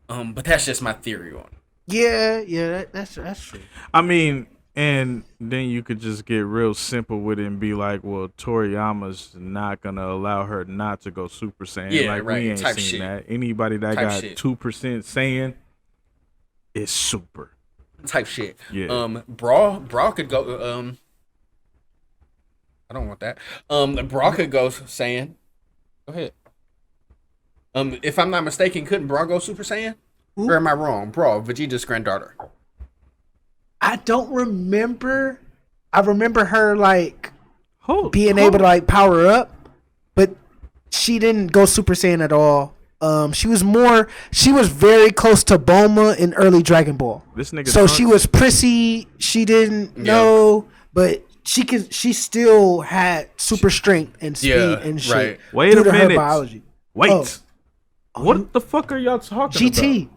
But that's just my theory on it. Yeah, that's true. I mean, and then you could just get real simple with it and be like, well, Toriyama's not gonna allow her not to go Super Saiyan. Yeah, like right, we ain't type seen shit. that. Anybody that Type got shit. 2% Saiyan is super. Type shit. Yeah. Brawl could go. I don't want that. Brawl could go Saiyan. Go ahead. If I'm not mistaken, couldn't Brawl go Super Saiyan? Who? Or am I wrong? Brawl, Vegeta's granddaughter. I don't remember. I remember her like being Hold- able to like power up, but she didn't go Super Saiyan at all. She was very close to Bulma in early Dragon Ball. This nigga. So she Trunks- was prissy. She didn't know, but she still had super strength and speed Yeah, and shit. right. Wait due a to her minute. biology. Wait. Oh. What the fuck are y'all talking GT. about?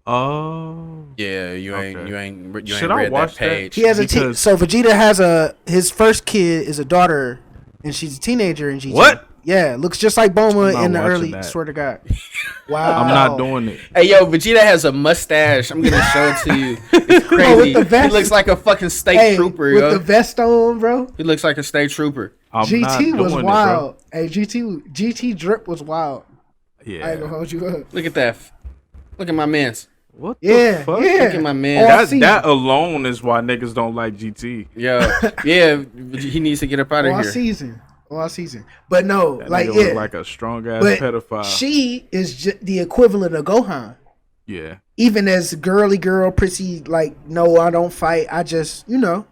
Oh. Yeah, you Okay. ain't Should I read watch that that? page. He has Because- so Vegeta has his first kid is a daughter, and she's a teenager in GT. What? Yeah, looks just like I'm Bulma not in the watching early. that. Swear to God. Wow. I'm not doing it. Hey yo, Vegeta has a mustache. I'm gonna show it to you. It's crazy. the vest. He looks like a fucking state Hey, trooper, with yo. the vest on, bro. He looks like a state trooper. I'm not GT doing was it, wild. Hey, GT drip was wild. bro. I ain't gonna Yeah. hold you up. Look at that. Look at my man's. What Yeah, the fuck? yeah. Look at my man. All That season. that alone is why niggas don't like GT. Yo, yeah, he needs to get up out of All here. season. But no, That like nigga yeah, look like a strong ass but pedophile. she is the equivalent of Gohan. Yeah. Even as girly girl, prissy, like no, I don't fight. I just Nigga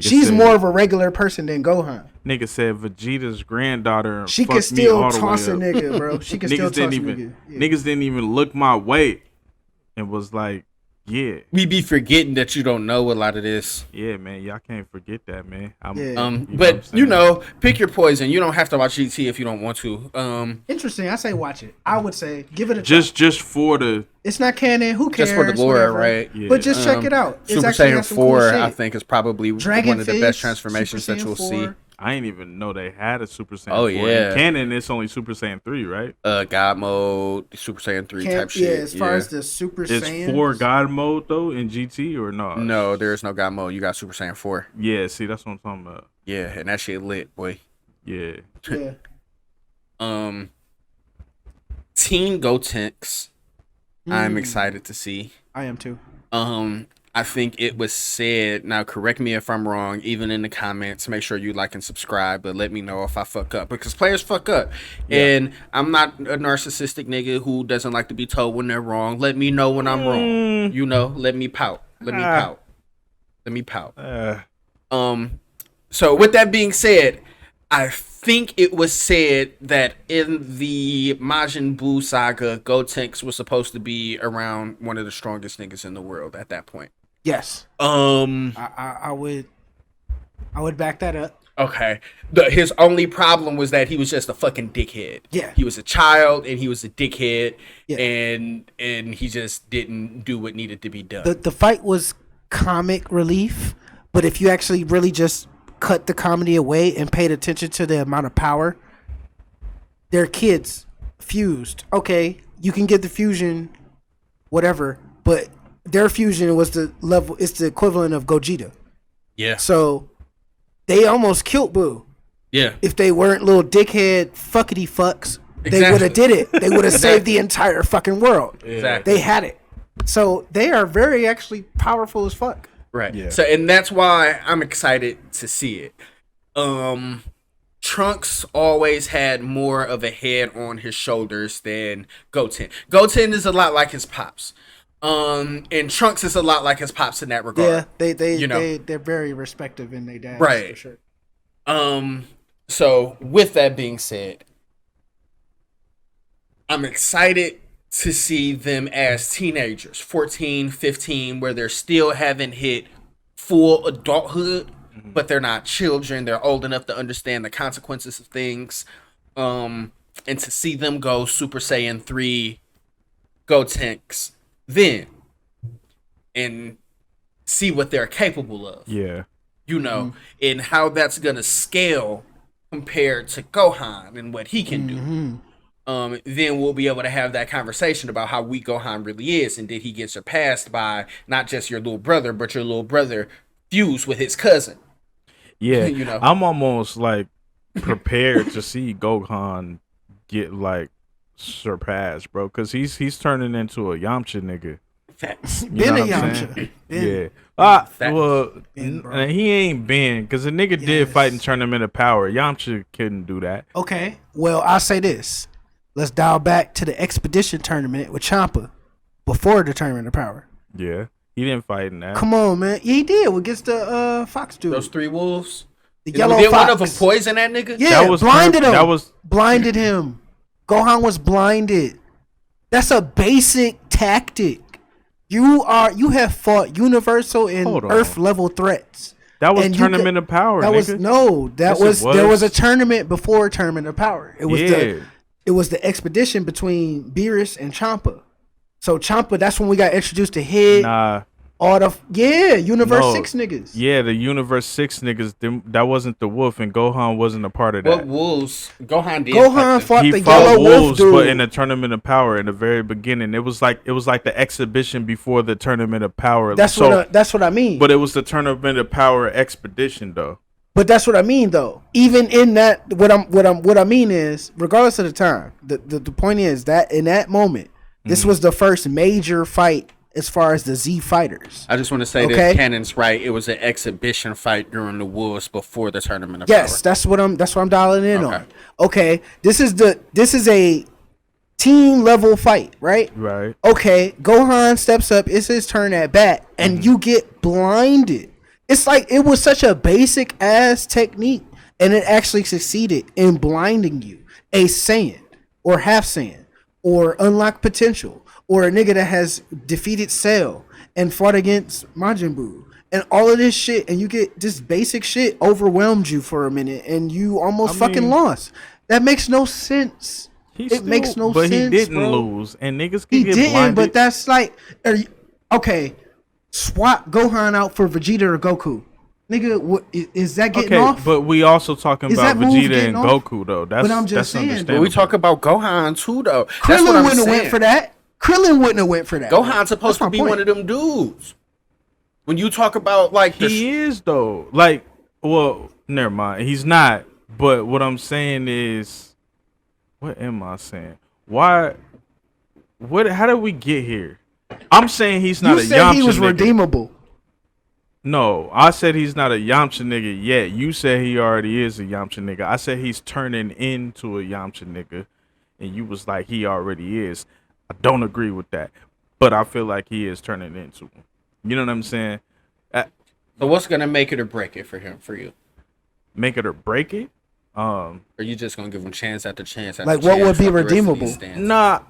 she's said, more of a regular person than Gohan. Nigga said Vegeta's granddaughter. She fucked could still me all the way toss a up. nigga, bro. She could still Niggas toss a didn't nigga. even Yeah. niggas didn't even look my way, and was like, yeah, We be forgetting that you don't know a lot of this. yeah, man, y'all can't forget that, man. I'm, Yeah. you know what I'm But saying? pick your poison. You don't have to watch GT if you don't want to. Interesting. I say watch it. I would say give it a just try. for the It's not canon. Who cares? Just for the lore, Whatever. right? Yeah. But just check it out. It's Super actually Saiyan got some cool 4, shit. I think, is probably Dragon one of the best Face, transformations Super that you'll Saiyan see. 4. I didn't even know they had a Super Saiyan. Oh, 4. In yeah. canon, it's only Super Saiyan 3, right? God mode, Super Saiyan 3 type shit. Yeah, as far as the Super It's Saiyan. 4 God mode though in GT or no? No, there is no God mode. You got Super Saiyan 4. Yeah, see, that's what I'm talking about. Yeah, and that shit lit, boy. Yeah. Yeah. Teen Gotenks, I'm excited to see. I am too. I think it was said, now correct me if I'm wrong, even in the comments, make sure you like and subscribe, but let me know if I fuck up, because players fuck up. Yeah. And I'm not a narcissistic nigga who doesn't like to be told when they're wrong. Let me know when I'm wrong. You know, let me pout. Let me pout. So with that being said, I think it was said that in the Majin Buu saga, Gotenks was supposed to be around one of the strongest niggas in the world at that point. Yes. I would back that up. Okay. His only problem was that he was just a fucking dickhead. Yeah. He was a child and he was a dickhead. Yeah. And he just didn't do what needed to be done. The fight was comic relief, but if you actually really just cut the comedy away and paid attention to the amount of power, their kids fused. Okay, you can get the fusion, whatever, but their fusion was the level. It's the equivalent of Gogeta. Yeah. So they almost killed Boo. Yeah. If they weren't little dickhead fuckity fucks, they Exactly. would have did it. They would have saved the entire fucking world. Exactly. They had it. So they are very actually powerful as fuck. Right. Yeah. So, and that's why I'm excited to see it. Trunks always had more of a head on his shoulders than Goten. Goten is a lot like his pops. And Trunks is a lot like his pops in that regard. Yeah, they're very respective in their dads, Right. for sure. So with that being said, I'm excited to see them as teenagers, 14, 15, where they're still haven't hit full adulthood, but they're not children. They're old enough to understand the consequences of things. And to see them go Super Saiyan 3 Gotenks then and see what they're capable of. Yeah. You know, and how that's gonna scale compared to Gohan and what he can do. Then we'll be able to have that conversation about how weak Gohan really is, and did he get surpassed by not just your little brother, but your little brother fused with his cousin. Yeah. You know. I'm almost like prepared to see Gohan get like surpassed, bro, because he's turning into a Yamcha nigga. Facts. You Been know a what I'm Yamcha. saying? Been. Yeah. Facts. Well, Been, bro. he ain't been, because the nigga did Yes. fight in Tournament of Power. Yamcha couldn't do that. Okay, well, I'll say this. Let's dial back to the Expedition tournament with Champa before the Tournament of Power. Yeah. He didn't fight in that. Come on, man. He did against the Fox dude. Those three wolves. The Did yellow one fox. of them poison that nigga? Yeah, That was blinded him. That was Blinded him. Gohan was blinded. That's a basic tactic. You have fought universal and Hold on. Earth level threats. that was And you Tournament could- of Power. That was nigga. no. That Yes, it was there was was. a tournament before Tournament of Power. It was Yeah. it was the expedition between Beerus and Champa. So Champa, that's when we got introduced to Hit. Nah. All the Universe No. 6 niggas. Yeah, the Universe 6 niggas, that wasn't the wolf, and Gohan wasn't a part of that. What wolves? Gohan did. Gohan fight them. fought He the fought yellow wolf wolves, dude. but in the Tournament of Power in the very beginning, it was like the exhibition before the Tournament of Power. That's what I mean. But it was the Tournament of Power expedition, though. But that's what I mean, though. Even in that, what I mean is, regardless of the time, the point is that in that moment, this was the first major fight as far as the Z fighters. I just want to say Okay. that Cannon's right. It was an exhibition fight during the wolves before the Tournament of Yes, Power. that's what I'm dialing in Okay. on. Okay, this is a team level fight, right? Right. Okay, Gohan steps up. It's his turn at bat, and you get blinded. It's like it was such a basic ass technique, and it actually succeeded in blinding you. A Saiyan, or half Saiyan, or unlocked potential, or a nigga that has defeated Cell and fought against Majin Buu, and all of this shit, and you get this basic shit overwhelmed you for a minute, and you almost fucking lost. That makes no sense. Makes no but sense. he didn't bro. lose, and niggas can He get didn't, blinded. but that's like, okay, swap Gohan out for Vegeta or Goku. Nigga, is that getting okay, off? but we also talking Is about that move Vegeta getting and off? Goku, though. That's But I'm just saying, But understandable. we talk about Gohan too, though. That's Krillin what I'm wouldn't have saying. went for that. Krillin wouldn't have went for that. Gohan's supposed That's my to be point. one of them dudes. When you talk about like the He is, though. Like, well, never mind. He's not. But what I'm saying is, what am I saying? Why What? How did we get here? I'm saying he's not You a said Yamcha he was nigga. redeemable. No, I said he's not a Yamcha nigga yet. You said he already is a Yamcha nigga. I said he's turning into a Yamcha nigga, and you was like he already is. I don't agree with that, but I feel like he is turning into him. You know what I'm saying? So what's gonna make it or break it for him, for you? Make it or break it. Or are you just gonna give him chance after chance after Like, what chance would be like the rest of redeemable? these stands? Nah,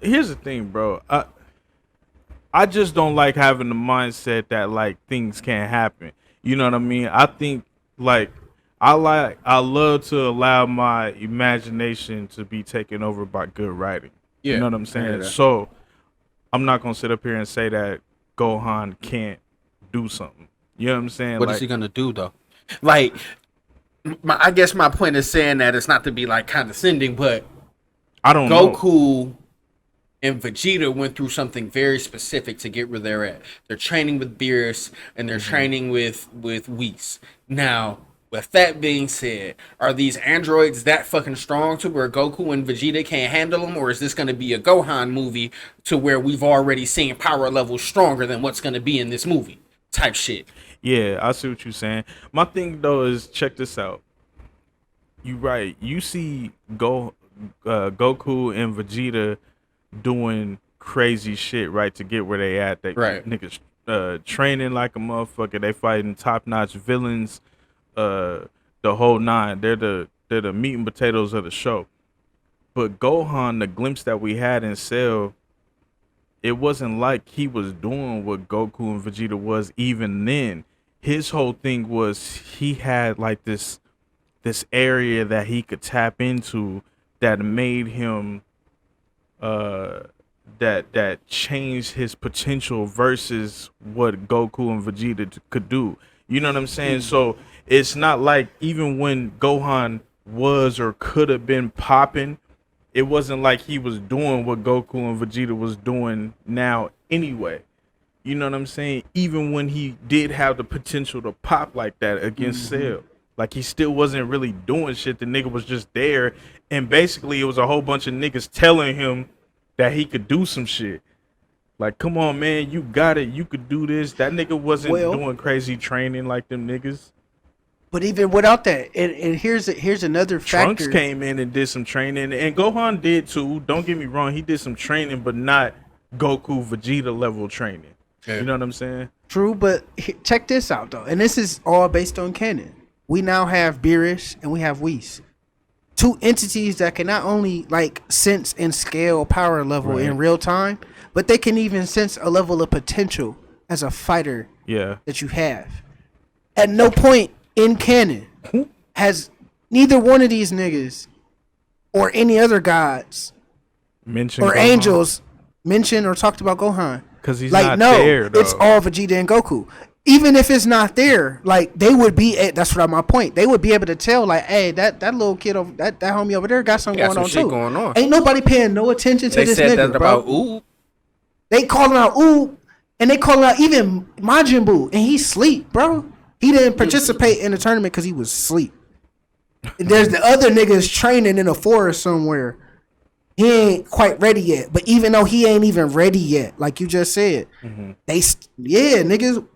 here's the thing, bro. I just don't like having the mindset that like things can't happen. You know what I mean? I think like I love to allow my imagination to be taken over by good writing. Yeah, You know what I'm I hear saying? that. So I'm not gonna sit up here and say that Gohan can't do something. You know what I'm saying? What is he gonna do though? Like, I guess my point is saying that it's not to be like condescending, but I don't know. Goku and Vegeta went through something very specific to get where they're at. They're training with Beerus and they're training with Whis. Now, with that being said, are these androids that fucking strong to where Goku and Vegeta can't handle them, or is this going to be a Gohan movie to where we've already seen power levels stronger than what's going to be in this movie type shit? Yeah, I see what you're saying. My thing though is check this out. You right. You see Goku and Vegeta doing crazy shit, right, to get where they at. They Right. niggas training like a motherfucker. They fighting top notch villains, the whole nine. They're the meat and potatoes of the show. But Gohan, the glimpse that we had in Cell, it wasn't like he was doing what Goku and Vegeta was even then. His whole thing was he had like this area that he could tap into that made him that changed his potential versus what Goku and Vegeta could do. You know what I'm saying? So it's not like even when Gohan was or could have been popping, it wasn't like he was doing what Goku and Vegeta was doing now anyway. You know what I'm saying? Even when he did have the potential to pop like that against Cell, like he still wasn't really doing shit. The nigga was just there, and basically it was a whole bunch of niggas telling him that he could do some shit. Like, come on, man, you got it. You could do this. That nigga wasn't doing crazy training like them niggas. But even without that, and here's another factor. Trunks came in and did some training, and Gohan did too. Don't get me wrong, he did some training, but not Goku Vegeta level training. You know what I'm saying? True, but check this out though, and this is all based on canon. We now have Beerus and we have Whis, two entities that can not only like sense and scale power level in real time, but they can even sense a level of potential as a fighter that you have. At no point in canon has neither one of these niggas or any other gods Mention or Gohan. angels mentioned or talked about Gohan. Because he's Like, not no, there, though. it's all Vegeta and Goku. Even if it's not there, like they would be. That's what my point. They would be able to tell, like, hey, that little kid over that homie over there got something Got going some on shit too. going on. Ain't nobody paying no attention to They this said nigga, that bro. about ooh. They calling out ooh, and they calling out even Majin Buu, and he sleep, bro. He didn't participate in the tournament because he was asleep. There's the other niggas training in a forest somewhere. He ain't quite ready yet. But even though he ain't even ready yet, like you just said, niggas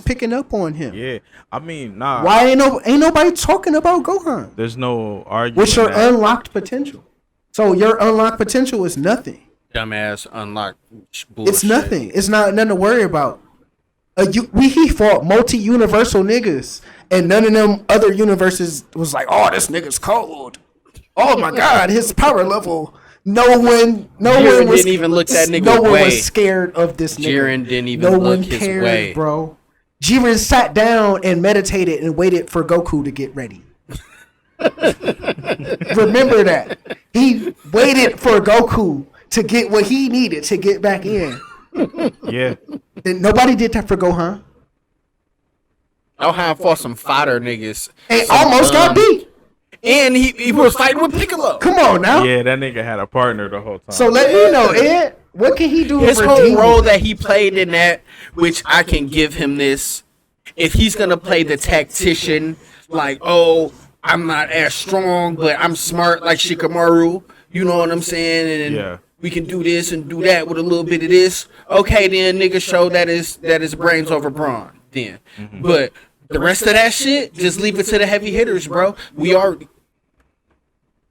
picking up on him. Yeah, I mean, nah. Why ain't nobody talking about Gohan? There's no argument. What's your that. unlocked potential? So your unlocked potential is nothing. Dumbass unlocked bullshit. It's nothing. It's not nothing to worry about. He fought multi-universal niggas, and none of them other universes was like, "Oh, this nigga's cold. Oh my god, his power level." No one was didn't even look that nigga No one way. was scared of this nigga. Jiren didn't even no look one his cared, way. bro. Jiren sat down and meditated and waited for Goku to get ready. Remember that. He waited for Goku to get what he needed to get back in. Yeah. And nobody did that for Gohan. Gohan fought some fodder niggas. And almost got beat. And he was fighting with Piccolo. Come on now. Yeah, that nigga had a partner the whole time. So let me know, Ed. What can he do? His to whole redeem role it? that he played in that, which I can give him this, if he's gonna play the tactician, like, oh, I'm not as strong, but I'm smart like Shikamaru, you know what I'm saying? And we can do this and do that with a little bit of this. Okay, then nigga show that is brains over brawn. Then, but the rest of that shit, just leave it to the heavy hitters, bro. We already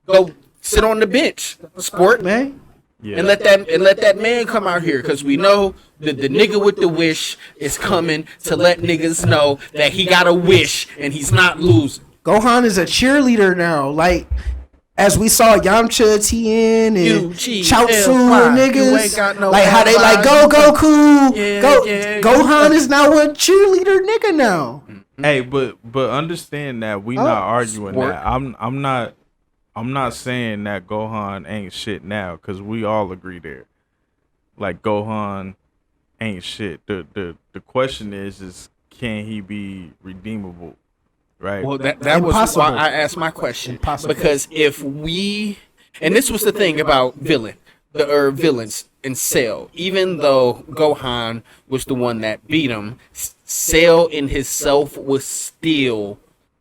go sit on the bench, sport man. Yeah. And let that man come out here, because we know that the nigga with the wish is coming to let niggas know that he got a wish and he's not losing. Gohan is a cheerleader now. Like, as we saw Yamcha, Tien, and Chaozu and niggas, no like how they like, go Goku, yeah. Gohan is now a cheerleader nigga now. Hey, but understand that we not arguing sport. that. I'm not saying that Gohan ain't shit now, because we all agree there. Like, Gohan ain't shit. The question is can he be redeemable? Right. Well, that was why I asked my question. Impossible. Because if we, and this was the thing about villains in Cell, even though Gohan was the one that beat him, Cell in himself was still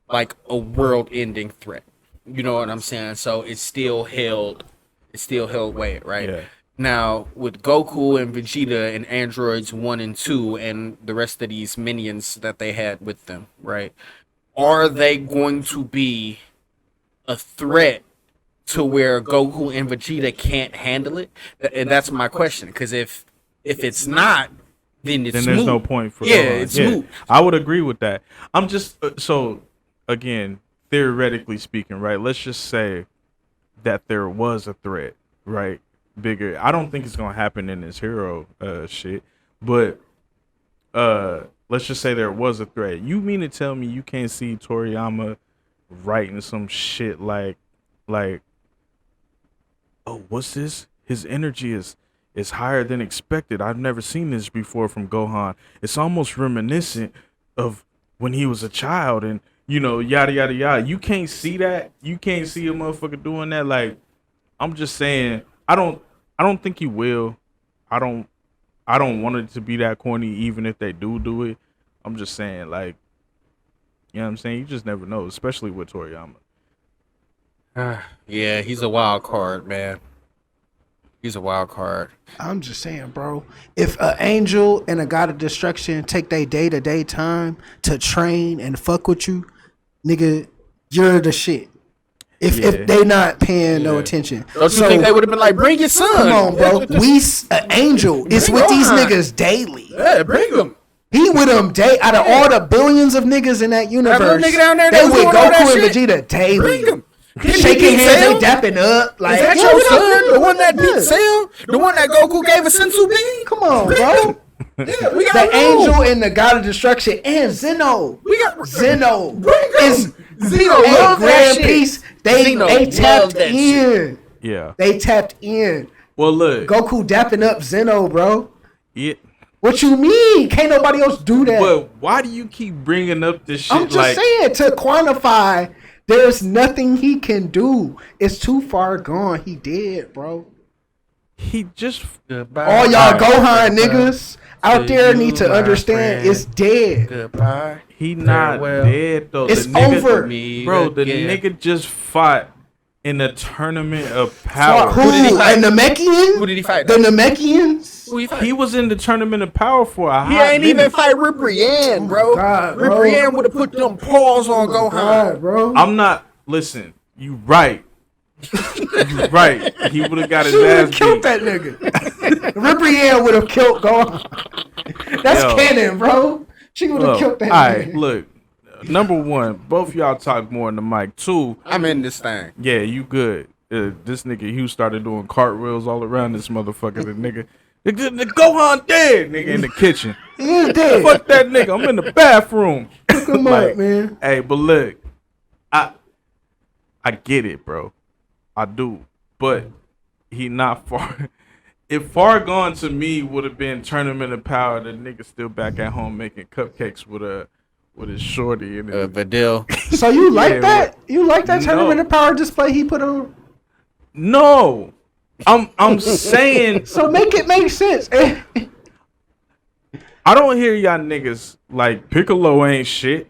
like a world-ending threat. You know what I'm saying? So it still held weight, right? Yeah. Now with Goku and Vegeta and Androids 1 and 2 and the rest of these minions that they had with them, right? Are they going to be a threat to where Goku and Vegeta can't handle it? And that's my question. Because if it's not, then it's then there's moot. no point for Gohan. It's moot. I would agree with that. I'm just so again, theoretically speaking, right? Let's just say that there was a threat, right? Bigger. I don't think it's gonna happen in this hero shit, but let's just say there was a threat. You mean to tell me you can't see Toriyama writing some shit like, oh, what's this? His energy is higher than expected. I've never seen this before from Gohan. It's almost reminiscent of when he was a child, and yada yada yada. You can't see that. You can't see a motherfucker doing that. Like, I'm just saying, I don't think he will. I don't want it to be that corny, even if they do it. I'm just saying, like, you know what I'm saying? You just never know, especially with Toriyama. Yeah, he's a wild card, man. He's a wild card. I'm just saying, bro. If an angel and a god of destruction take their day-to-day time to train and fuck with you, nigga, you're the shit. If they not paying no attention. Don't you think they would have been like, bring your son? Come on, bro. An angel is with these niggas daily. Yeah, bring him. He with them out of all the billions of niggas in that universe. That little nigga down there they that was with doing all that Goku and shit? Vegeta daily. Bring him. Shaking hands, they dapping up. Like, Is that your son? The one that beat Cell? The one that Goku gave a sensu bean? Come on, bro. Yeah, we got The angel and the god of destruction and Zeno. We got Zeno. Bring him. Zeno Hey, love that Grand shit. Peace. They Zeno tapped love that in. Yeah. They tapped in. Well, look. Goku dapping up Zeno, bro. Yeah. What you mean? Can't nobody else do that. But why do you keep bringing up this shit? I'm just saying, to quantify, there's nothing he can do. It's too far gone. He dead, bro. He just All y'all Gohan niggas out there need to understand it's dead. Goodbye. He not dead though. It's the nigga, over. Bro, the nigga just fought in a tournament of power. Who? A Namekian? Who did he fight? The Namekians? Who he fight? He was in the tournament of power for a He hot ain't minute. even fight Rip Brienne, bro. God, bro. Rip Brienne would have put them paws on Gohan. God, bro. I'm not. Listen, you right. You right. He would have got his ass beat. Killed that nigga. Ribrienne would have killed Gohan. That's Yo. canon, bro. She would have killed that All nigga. right, look. Number one, both y'all talk more in the mic. Two, I'm in this thing. yeah, you good. This nigga Hugh started doing cartwheels all around this motherfucker. The nigga, the Gohan dead, nigga, in the kitchen. He is dead. Fuck that nigga. I'm in the bathroom. Look him up, man. Hey, but look, I get it, bro. I do. But he not far. If Far Gone to me would have been Tournament of Power, the nigga still back at home making cupcakes with his shorty and Vidal. So you like Yeah, that? You like that no. Tournament of Power display he put on? No. I'm saying So make it make sense. I don't hear y'all niggas like Piccolo ain't shit.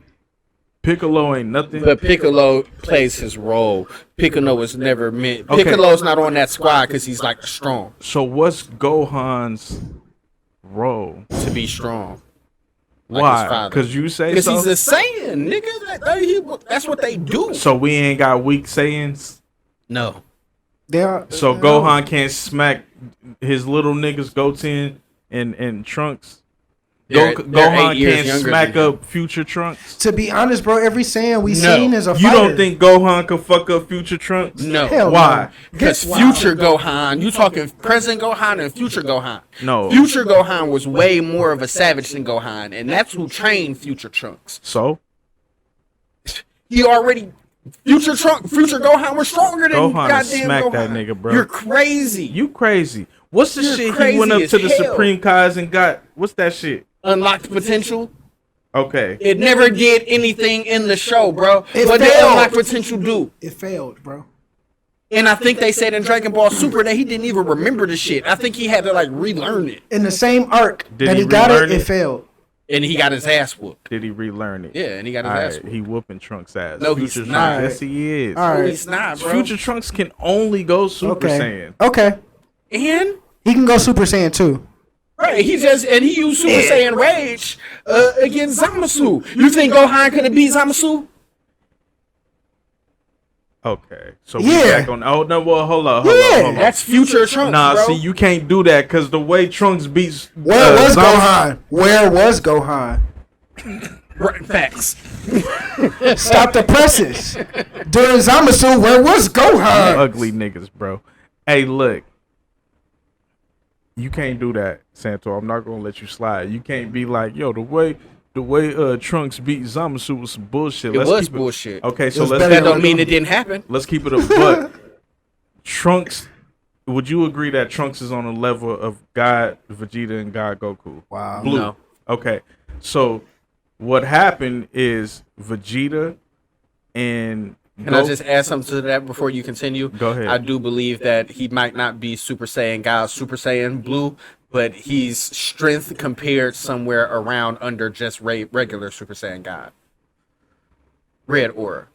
Piccolo ain't nothing. But Piccolo plays his role. Piccolo was never meant. Okay. Piccolo's not on that squad because he's like strong. So what's Gohan's role? To be strong. Like his Why? father. Because you say Because so. he's a Saiyan, nigga. That's what they do. So we ain't got weak Saiyans. No. They are, So Gohan can't smack his little niggas Goten and Trunks. They're Gohan 8 years can't younger smack than him. up Future Trunks. To be honest, bro, every Saiyan we No. seen is a fighter. You don't think Gohan can fuck up Future Trunks? No. Hell Why? Because future Gohan, you talking present Gohan and future Gohan. No. Future Gohan was way more of a savage than Gohan, and that's who trained Future Trunks. So He already Future Gohan was stronger than Gohan goddamn smacked Gohan. that nigga, bro. You're crazy. you crazy? What's the You're shit he crazy went up as to the hell. Supreme Kais and got? What's that shit? Unlocked potential. Okay. It never did anything in the show, bro. It What did failed. unlocked potential do? It failed, bro. And I think they said in Dragon Ball Super that he didn't even remember the shit. I think he had to like relearn it, In the same arc Did that he he got relearn it, it? it failed. and he got his ass whooped. Did he relearn it? Yeah, and he got his All ass right, whooped. he whooping Trunks' ass. No, he's Future not. Trunks, yes, he is. All No, right. he's not, bro. Future Trunks can only go Super Okay. Saiyan. Okay. And He can go Super Saiyan too. right, he used Super Saiyan Rage against Zamasu. You think Gohan could have beat Zamasu? Okay, so Yeah. we back on. Oh no, well, hold on. That's future Trunks, Nah, bro. see, you can't do that because the way Trunks beats. Where was Zamasu- Gohan? Where was Gohan? Right, facts. Stop the presses. During Zamasu, where was Gohan? Ugly niggas, bro. Hey, look. You can't do that, Santo. I'm not gonna let you slide. You can't be like, yo, the way Trunks beat Zamasu was some bullshit. It was keep bullshit. Okay, so was let's better That than don't mean it didn't happen. let's keep it a buck. Trunks, would you agree that Trunks is on a level of God Vegeta and God Goku? Wow. Blue. No. Okay, so what happened is Vegeta and Can I just add something to that before you continue? Go ahead. I do believe that he might not be Super Saiyan God, Super Saiyan Blue, but he's strength compared somewhere around under just regular Super Saiyan God. Red aura.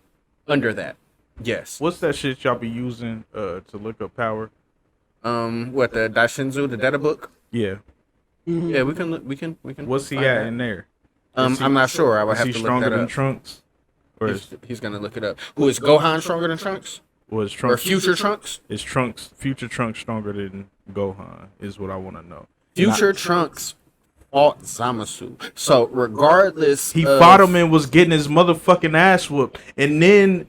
Under that. Yes. What's that shit y'all be using to look up power? What, the Daishinzu, the data book? Yeah. Yeah, we can What's he find at that. in there? Is he- I'm not sure. I would Is have he to look stronger that than up. Trunks? Or is, He's gonna look it up. Who is Gohan stronger than Trunks? was Or Trunks future Trunks? is Trunks future Trunks stronger than Gohan? Is what I want to know. Future Trunks fought Zamasu. So regardless, He of- fought him and was getting his motherfucking ass whooped, and then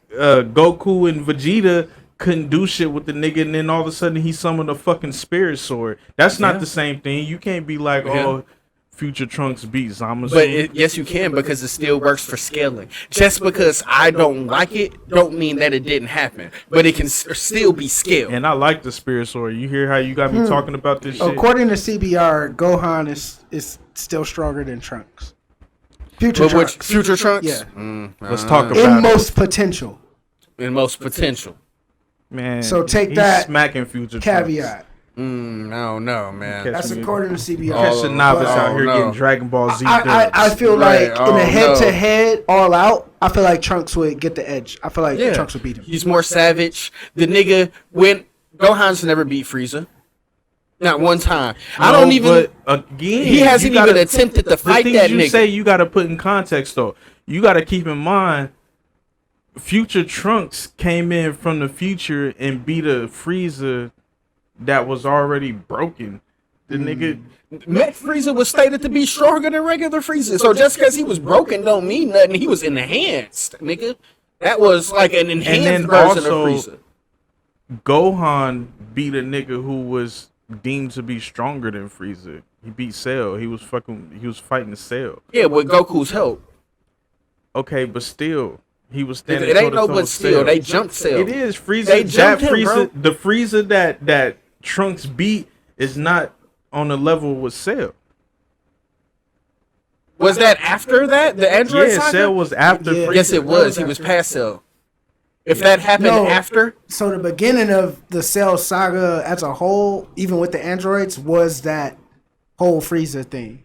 Goku and Vegeta couldn't do shit with the nigga, and then all of a sudden he summoned a fucking spirit sword. That's not Yeah. the same thing. You can't be like, Yeah. oh, Future Trunks beat Zamasu. But yes, you can because it still works for scaling. Just because I don't like it, don't mean that it didn't happen. But it can still be scaled. and I like the spirit sword. You hear how you got me talking about this shit? According to CBR, Gohan is still stronger than Trunks. Future But which Trunks. future Trunks? Yeah. Let's talk about In it. most potential. In most potential. Man, So take he's that smacking Future Caveat. No, man. Okay. That's Catch me. according to CBR. Catch the novice Oh, out here no. getting Dragon Ball Z. I feel Right, like in oh, a no. head-to-head, all out, I feel like Trunks would get the edge. I feel like Yeah. Trunks would beat him. He's more savage. The nigga when Gohan's never beat Frieza. Not one time. I don't even. But again, He hasn't you gotta- even attempted to the fight things that you nigga. say you got to put in context though. You got to keep in mind, Future Trunks came in from the future and beat a Frieza that was already broken. The nigga, Met Frieza was stated to be stronger than regular Frieza. So just because he was broken don't mean nothing. He was enhanced, nigga. That was like an enhanced then version also- of Frieza. Gohan beat a nigga who was deemed to be stronger than Frieza. He beat Cell. He was fighting Cell. Yeah, with Goku's help. Okay, but still, he was It standing. ain't no toe-to-toe but with still. Cell. They jumped Cell. It is Frieza. They That jumped him, Frieza, bro. the Frieza that Trunks beat is not on the level with Cell. Was that after that? The Android Yeah, saga? Cell was after. Yeah. Frieza. Yes, it was. He was past Cell. If that happened No. after, So the beginning of the Cell saga as a whole, even with the androids, was that whole Frieza thing.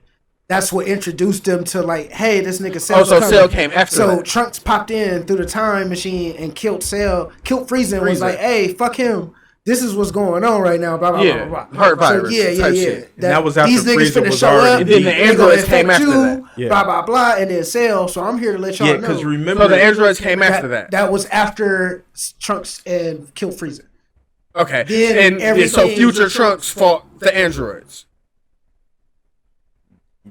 that's what introduced them to like, hey, this nigga Cell. Oh, so Cell came after So that. Trunks popped in through the time machine and killed Cell, killed Frieza, and was like, hey, fuck him. This is what's going on right now. Blah blah Yeah, blah blah. heart So virus type shit. And that was after these niggas Frieza finna was show already up. And then the they gonna androids came infect after you, that. Yeah. Blah blah blah, and then Cell. So I'm here to let y'all Yeah, know. because remember, So the androids came after that. That was after Trunks and killed Frieza. Okay. Then And so everything- future Trunks fought the androids.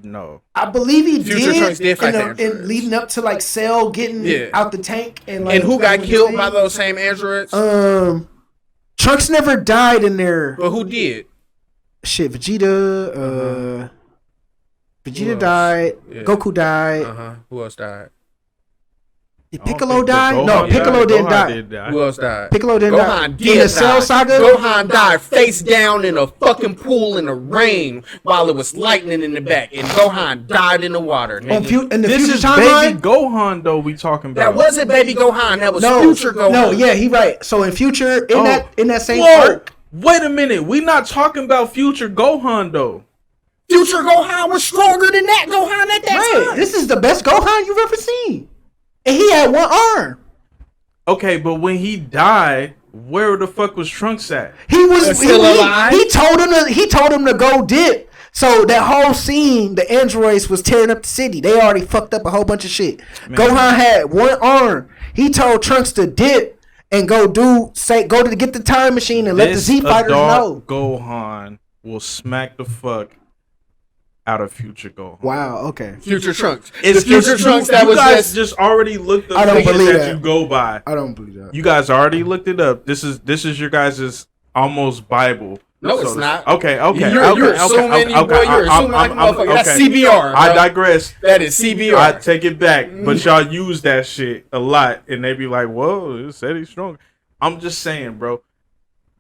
no. I believe he Future Trunks did fight the in androids. leading up to like Cell getting Yeah. out the tank and like. And who got doing his killed thing. by those same androids? Trunks never died in there. But who did? Shit, Vegeta. Vegeta else? died. Yeah. Goku died. Who else died? Did I don't Piccolo think the die? Gohan No, Piccolo died. didn't Gohan die. did die. Who else died? Piccolo didn't die. Gohan In did the Cell die. saga? Gohan died face down in a fucking pool in the rain while it was lightning in the back, and Gohan died in the water. On Nigga. in the This future is timeline? baby Gohan though. We talking about That wasn't baby Gohan. That was No, future Gohan. no, yeah, he right. So in future, in that same Whoa, arc, wait a minute. We not talking about future Gohan though. Future Gohan was stronger than that Gohan at that right? time. This is the best Gohan you've ever seen, and he had one arm. Okay, but when he died, where the fuck was Trunks at? He was Still alive? He told him to go dip. So that whole scene, the androids was tearing up the city. They already fucked up a whole bunch of shit. Gohan had one arm. He told Trunks to dip and go to get the time machine and let the Z fighters know. Gohan will smack the fuck out of future Gohan. Wow. Okay. Future Trunks. It's the future Trunks that you was guys just already looked up I don't things believe that that. you go by. I don't believe that. You guys already looked it up. This is your guys' almost Bible. No, it's not. Okay. You're assuming, you're assuming like a motherfucker. That's CBR. I bro. digress. That is CBR. I take it back, but y'all use that shit a lot, and they be like, "Whoa, it said he's strong." I'm just saying, bro.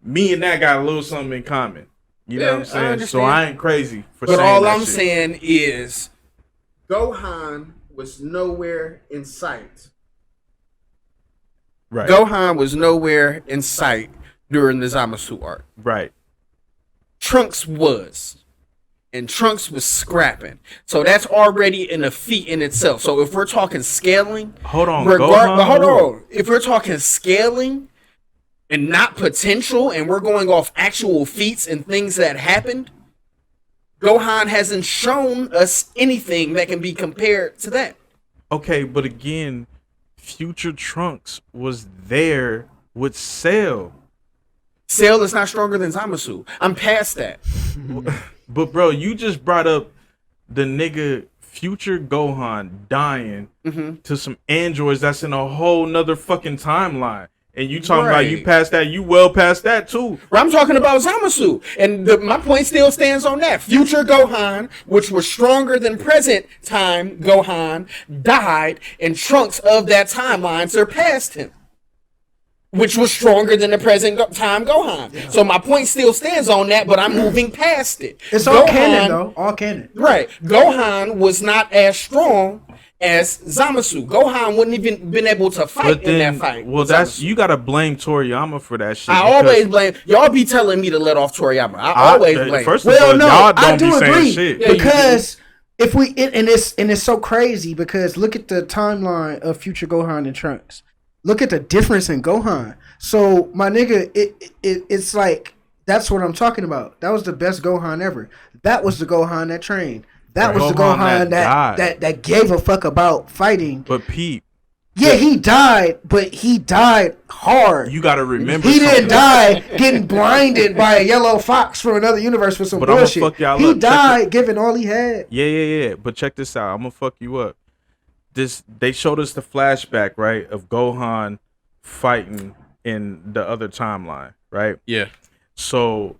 Me and that got a little something in common. You know what I'm I saying? So understand. I ain't crazy for But saying all that I'm shit. saying is Gohan was nowhere in sight. Right. Gohan was nowhere in sight during the Zamasu arc. Right. Trunks was. And Trunks was scrapping. So that's already an feat in itself. So if we're talking scaling, Hold on, but Gohan. hold on. If we're talking scaling and not potential, and we're going off actual feats and things that happened, Gohan hasn't shown us anything that can be compared to that. Okay, but again, future Trunks was there with Cell. Cell is not stronger than Zamasu. I'm past that. But bro, you just brought up the nigga future Gohan dying to some androids that's in a whole nother fucking timeline. And you talking about you past that, you well past that too. I'm talking about Zamasu. And my point still stands on that. Future Gohan, which was stronger than present time Gohan, died, and Trunks of that timeline surpassed him, which was stronger than the present time Gohan. Yeah. So my point still stands on that, but I'm moving past it. It's all canon, though. All canon. Right. Gohan was not as strong as Zamasu. Gohan wouldn't even been able to fight in that fight. Well, that's you gotta blame Toriyama for that shit. I always blame y'all. Be telling me to let off Toriyama. I always blame. First of all, y'all don't be saying shit. Yeah, because if we and it's so crazy because look at the timeline of future Gohan and Trunks. Look at the difference in Gohan. So my nigga, it's like that's what I'm talking about. That was the best Gohan ever. That was the Gohan that trained. That was the Gohan that gave a fuck about fighting. But Pete, yeah, he died, but he died hard. You gotta remember, he didn't die getting blinded by a yellow fox from another universe for some bullshit. He died giving all he had. Yeah. But check this out. I'm gonna fuck you up. They showed us the flashback, right, of Gohan fighting in the other timeline, right? Yeah. So,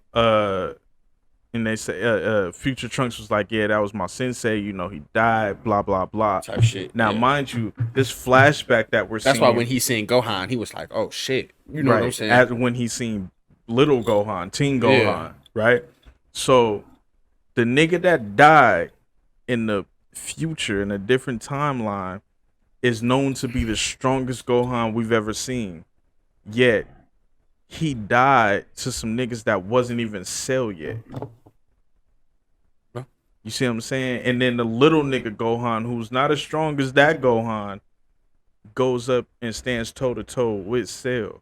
and they say, future Trunks was like, yeah, that was my sensei. You know, he died. Blah blah blah. Type shit. Now, mind you, this flashback that we're seeing. That's why when he seen Gohan, he was like, oh shit. You know what I'm saying? As when he seen little Gohan, Teen Gohan, right? So, the nigga that died in the future in a different timeline is known to be the strongest Gohan we've ever seen. Yet he died to some niggas that wasn't even Cell yet. You You see what I'm saying? And then the little nigga Gohan, who's not as strong as that Gohan, goes up and stands toe to toe with Cell.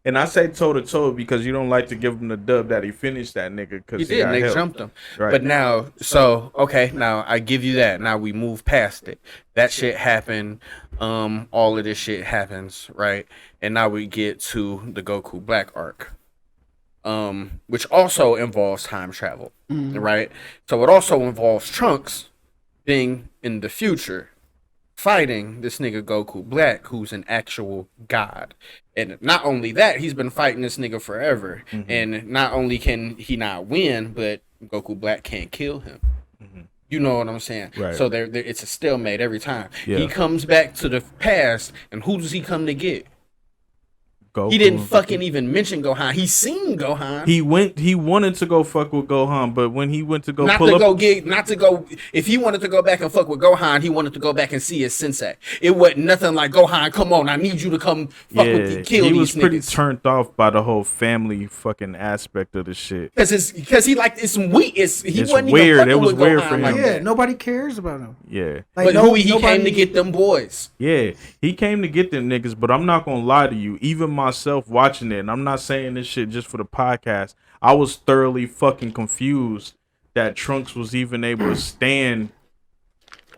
And I say toe to toe because you don't like to give him the dub that he finished that nigga because He did. They jumped him. Right. But now, so okay, now I give you that. Now we move past it. That shit happened. All of this shit happens, right? And now we get to the Goku Black arc, which also involves time travel, right? So it also involves Trunks being in the future, fighting this nigga Goku Black, who's an actual god. And not only that, he's been fighting this nigga forever. And not only can he not win, but Goku Black can't kill him. You know what I'm saying? Right. So there, it's a stalemate every time. Yeah. He comes back to the past, and who does he come to get? Goku. He didn't fucking even mention Gohan. He seen Gohan. He wanted to go fuck with Gohan, but when he went to go Not pull to up, go get, not to go. If he wanted to go back and fuck with Gohan, he wanted to go back and see his sensei. It wasn't nothing like Gohan. Come on, I need you to come fuck with kill he these was pretty niggas. turned off by the whole family fucking aspect of the shit. Because he like it's weird. He It's wasn't weird. even It fucking was with weird Gohan for him. like Yeah, that. nobody cares about him. Yeah, Like, But no, he nobody, came to get them boys. yeah. He came to get them niggas, but I'm not gonna lie to you. Even myself watching it, and I'm not saying this shit just for the podcast. I was thoroughly fucking confused that Trunks was even able to stand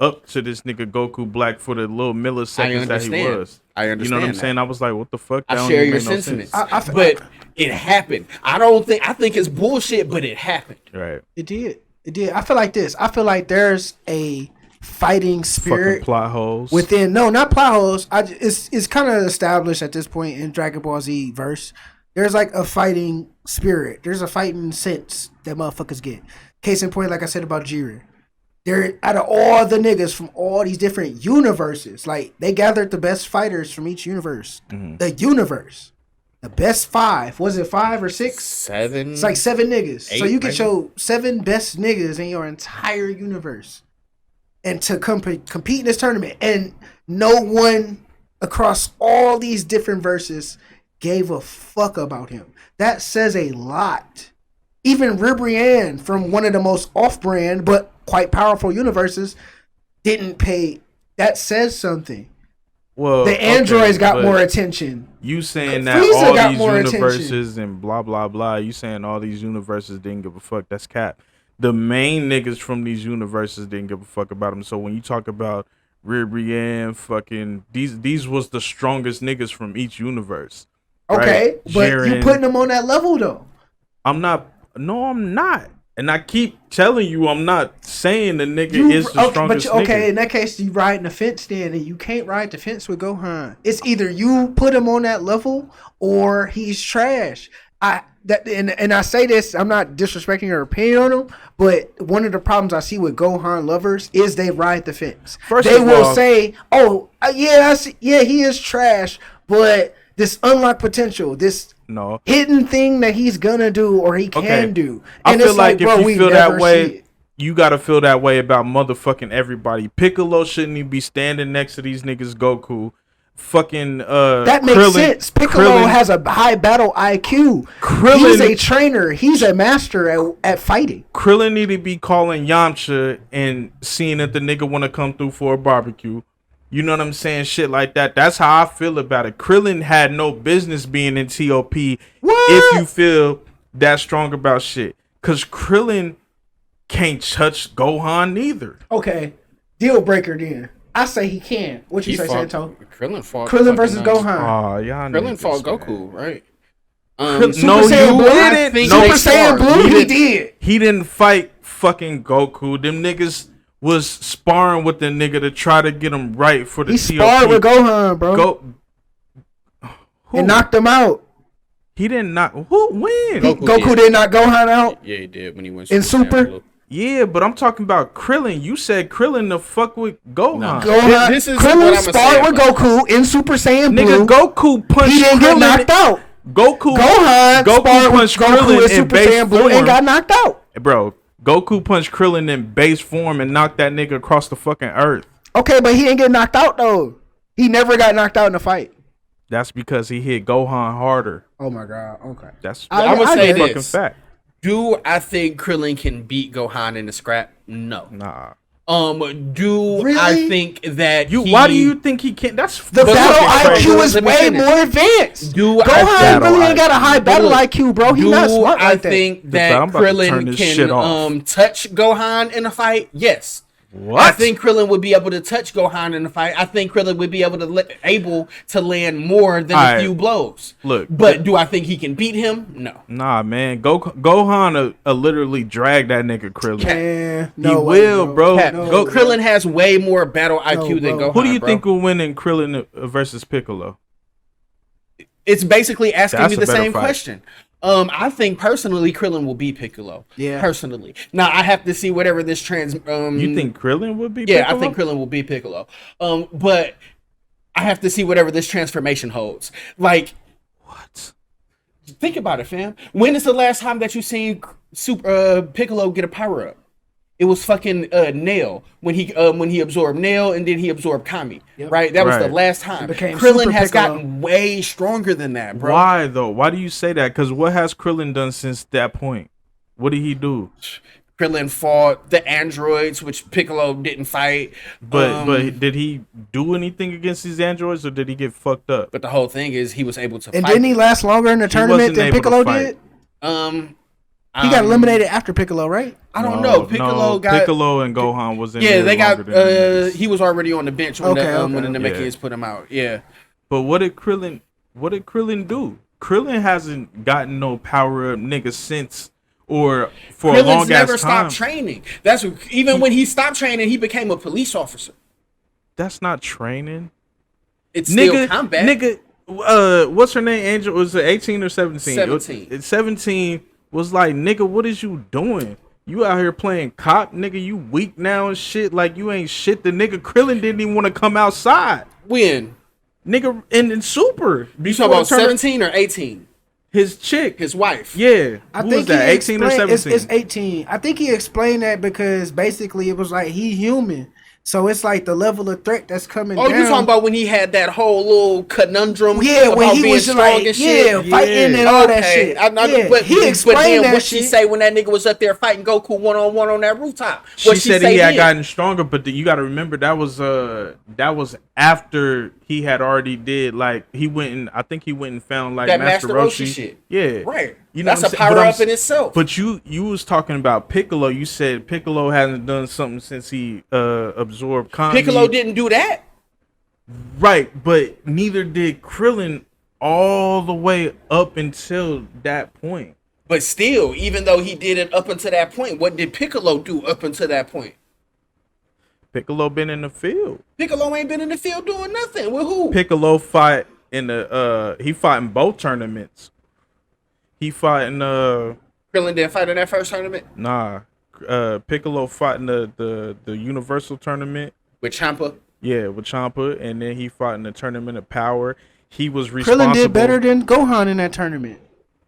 up to this nigga Goku Black for the little milliseconds that he was. I You understand. know what I'm that. saying? I was like, what the fuck? That I don't share even your make no sentiments, sense. but it happened. I think it's bullshit, but it happened. Right. It did. It did. I feel like this. I feel like there's a fighting Fucking spirit plot holes. within. No, not plot holes. It's kind of established at this point in Dragon Ball Z verse. There's like a fighting spirit. There's a fighting sense that motherfuckers get. Case in point, like I said about Jiren. They're out of all the niggas from all these different universes. Like they gathered the best fighters from each universe. The universe. The best 5. Was it 5 or 6? 7. It's like 7 niggas. So 8, you get maybe? your 7 best niggas in your entire universe. And to compete in this tournament. And no one across all these different verses gave a fuck about him. That says a lot. Even Ribrianne from one of the most off-brand but quite powerful universes didn't pay. That says something. Well, The androids got but more attention. You saying that Frieza all got these more universes and blah blah blah. You saying all these universes didn't give a fuck? That's cap. The main niggas from these universes didn't give a fuck about them. So when you talk about Ribrianne, fucking these was the strongest niggas from each universe. Okay, right? but you Jiren- putting them on that level though. I'm not. No, I'm not. And I keep telling you, I'm not saying the nigga is the strongest okay, nigga. in that case, you riding the fence then, and you can't ride the fence with Gohan. It's either you put him on that level or he's trash. I say this, I'm not disrespecting your opinion on him, but one of the problems I see with Gohan lovers is they ride the fence. First they of will all- say, "Oh, yeah, he is trash," but this unlocked potential, this No. hidden thing that he's gonna do or he can do. I And feel it's like bro, if you we feel that never see way, it. you gotta feel that way about motherfucking everybody. Piccolo shouldn't even be standing next to these niggas. Goku, fucking That makes Krillin- sense. Piccolo Krillin- has a high battle IQ. Krillin- He's a trainer. He's a master at fighting. Krillin need to be calling Yamcha and seeing if the nigga want to come through for a barbecue. You know what I'm saying? Shit like that. That's how I feel about it. Krillin had no business being in TOP if you feel that strong about shit. Because Krillin can't touch Gohan neither. Okay, deal breaker then. I say he can. What you say, Santo? Krillin fought. Krillin versus fucking, Gohan. Oh, y'all Krillin niggas, fought man. Goku, right? Super No, Saiyan you Blue? didn't. No, Super Saiyan Blue? He didn't. did. He didn't fight fucking Goku. Them niggas was sparring with the nigga to try to get him right for the He TOP. sparred with Gohan, bro. Who? And knocked him out. He didn't knock. Who? When? Goku did not Gohan out. Yeah, he did when he went In Super? Saiyan Blue. Yeah, but I'm talking about Krillin. You said Krillin to fuck with Gohan. Gohan. This is what Krillin I'ma say sparred with about Goku in Super Saiyan Blue. Nigga, Goku punched He didn't get Krillin. knocked out. Goku Gohan sparred with punched Goku Krillin in in Super base Saiyan Blue form. and got knocked out. Bro, Goku punched Krillin in base form and knocked that nigga across the fucking earth. Okay, but he didn't get knocked out though. He never got knocked out in the fight. That's because he hit Gohan harder. Oh my god. Okay. That's I'ma say a fucking this. fact. Do I think Krillin can beat Gohan in the scrap? No. Nah. Do Really? I think that Why do you think he can't? That's The But battle look, IQ is let me way finish. more advanced. Do I Gohan battle really ain't got a IQ. high battle Look, IQ, bro. He do not smart I like that. think that I'm about to turn Krillin this shit off. can touch Gohan in a fight? Yes. What? I think Krillin would be able to touch Gohan in the fight. I think Krillin would be able to land more than Alright. a few blows. Look, but do I think he can beat him? No. Nah, man. Gohan literally drag that nigga Krillin. Man, He no way, will, bro. Pat, No, Go. Krillin has way more battle IQ than bro. Gohan. Who do you bro. think will win in Krillin versus Piccolo? It's basically asking That's me a the better same fight. question. I think personally Krillin will beat Piccolo. Yeah. Personally. Now I have to see whatever this You think Krillin would be? Yeah, Piccolo? I think Krillin will beat Piccolo. But I have to see whatever this transformation holds. Like, What? think about it, fam. When is the last time that you seen Piccolo get a power up? It was fucking Nail when he absorbed Nail and then he absorbed Kami. Yep. Right? That was the Right. last time. became Krillin Super has Piccolo. gotten way stronger than that, bro. Why though? Why do you say that? Because what has Krillin done since that point? What did he do? Krillin fought the androids, which Piccolo didn't fight. But did he do anything against these androids, or did he get fucked up? But the whole thing is he was able to And fight. didn't he last longer in the tournament wasn't than able to Piccolo fight. did? He got eliminated after Piccolo, right? I don't know. Piccolo got Piccolo and Gohan was in Yeah, there they got. longer than niggas. He was already on the bench when when the okay. Namekians put him out. Yeah, But what did Krillin do? Krillin hasn't gotten no power up nigga since or for a Krillin's long never ass time. stopped training. That's even when he stopped training, he became a police officer. That's not training. It's still Nigga, combat. nigga, what's her name? Angel, was it 18 or 17? 17. 17 was like, nigga, what is you doing? You out here playing cop, nigga. You weak now and shit. Like you ain't shit. The nigga Krillin didn't even want to come outside. When Nigga, in Super. you talking about 17 or 18? His chick. His wife. Yeah. I Who think was that? he 18 or explained- 17? It's 18. I think he explained that because basically it was like he human. So it's like the level of threat that's coming Oh, down. you talking about when he had that whole little conundrum? Yeah, when about he being was strong like, and shit? yeah, fighting and all that Okay. shit. Yeah. But he explained then that what she shit. say when that nigga was up there fighting Goku one-on-one on that rooftop? She What said say he had then? gotten stronger, but you got to remember that was after he had already did like he went and I think he went and found like That Master Master Roshi Roshi shit. Yeah, Right. You know That's what a I'm saying? But power I'm up in itself. But you was talking about Piccolo. You said Piccolo hasn't done something since he absorbed Kami. Piccolo didn't do that. Right, but neither did Krillin all the way up until that point. But still, even though he did it up until that point, what did Piccolo do up until that point? Piccolo been in the field. Piccolo ain't been in the field doing nothing. With who? Piccolo fought in the he fought in both tournaments. He fought in Krillin didn't fight in that first tournament Piccolo fought in the Universal tournament. with Champa. Yeah, with Champa, and then he fought in the Tournament of Power. He was responsible. Krillin did better than Gohan in that tournament.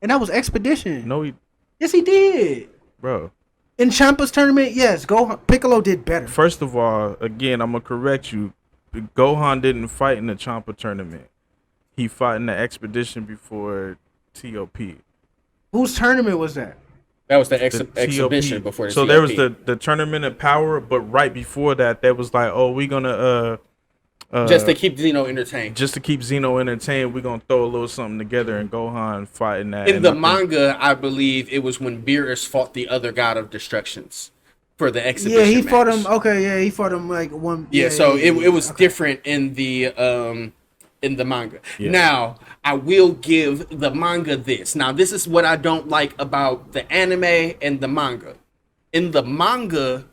And that was Expedition. No, Yes, he did. bro. In Champa's tournament, yes, Piccolo did better. First of all, again, I'm gonna correct you. Gohan didn't fight in the Champa tournament. He fought in the Expedition before TOP. Whose tournament was that? That was the The exhibition TOP. before the So TOP. there was the Tournament of Power, but right before that, there was like, oh, we gonna just to keep Zeno entertained. just to keep Zeno entertained, we're gonna throw a little something together, and Gohan fighting that. In And the I think- manga, I believe it was when Beerus fought the other god of destructions for the exhibition. Yeah, he match. fought him. Okay, yeah, he fought him like one. Yeah, so yeah, it was okay. different in the manga. Yeah. Now, I will give the manga this. Now, this is what I don't like about the anime and the manga. In the manga,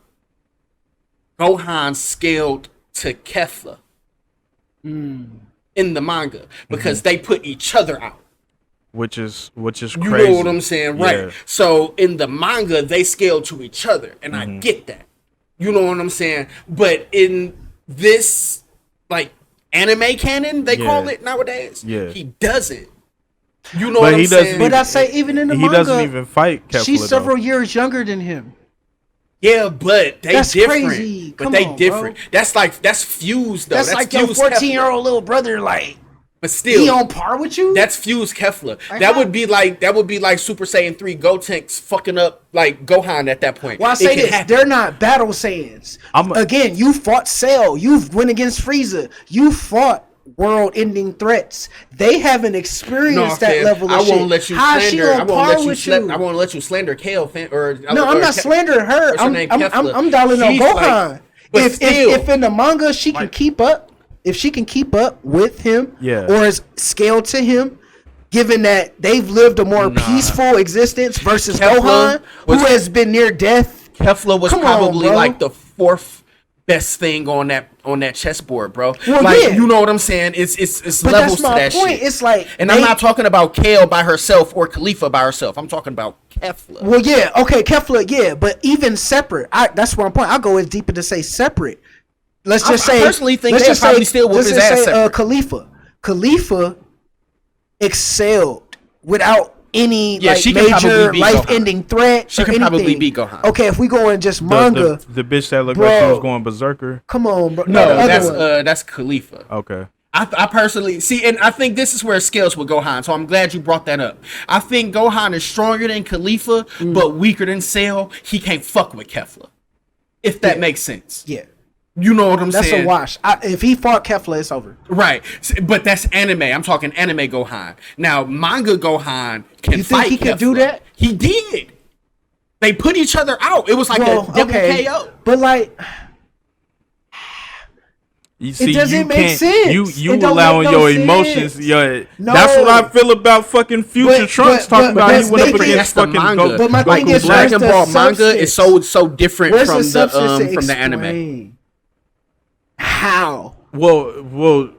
Gohan scaled to Kefla. In the manga, because they put each other out. which is crazy. You know what I'm saying, right? Yeah. So in the manga, they scale to each other, and I get that. You know what I'm saying? But in this, like, anime canon, they call Yeah. it nowadays. Yeah. He doesn't. You know But what I'm he doesn't saying? But I say even in the He manga, doesn't even fight Kefla, she's though. several years younger than him. Yeah, but they That's different. crazy. But Come they on, different. bro. That's fused though. That's like your fused 14-year-old little brother, like. But still, he on par with you. that's fused Kefla. Like That how? would be like Super Saiyan 3 Gotenks fucking up like Gohan at that point. Well, I It say can this: happen. they're not battle Saiyans. Again, you fought Cell. You've went against Frieza. You fought world-ending threats. They haven't experienced that fam, level of I shit. won't let you How is she slander. on par with you? I won't let you slander Kale. No, I'm not slandering her. What's her name? Kefla. I'm dialing on She's Gohan. like- but still, if in the manga she can keep up, if she can keep up with him, Yeah. or is scaled to him, given that they've lived a more peaceful existence versus Kefla Gohan, was- who has been near death. Kefla was Come on, probably bro. like the fourth best thing on that chessboard, bro. Well, like yeah. you know what I'm saying? It's But levels that's my to that point. shit. It's like, And I'm not talking about Kale by herself or Khalifa by herself. I'm talking about Kefla. Well, yeah, okay, Kefla, yeah, but even separate, that's where I'm pointing. I'll go as deep as to say separate. Let's just I say. personally think let's they'll just probably still whoop let's his just ass say, separate. Khalifa excelled without any Yeah, like she can probably major beat life-ending threat. She or can probably anything. beat Gohan. Okay, if we go in just manga, The bitch that looked like she Bro. was going berserker. come on, bro. No, the other one. that's Khalifa. Okay. I personally see, and I think this is where it scales with Gohan. So I'm glad you brought that up. I think Gohan is stronger than Khalifa, but weaker than Cell. He can't fuck with Kefla, if that makes sense. Yeah, You know what I'm that's saying? a wash. If he fought Kefla, it's over. Right, but that's anime. I'm talking anime Gohan. Now, manga Gohan can You think fight he could Kefla. do that? He did. They put each other out. It was like Well, a okay, WKO. but like. You see, doesn't you make can't, sense. You It don't allowing make no your sense. emotions. No. That's what I feel about fucking Future But- Trunks but- talking but about that's he went up making- against That's the fucking manga. But my Goku thing is, Black. Dragon where's the Ball manga is so different Where's from the substance to from the anime. explain? How? Well,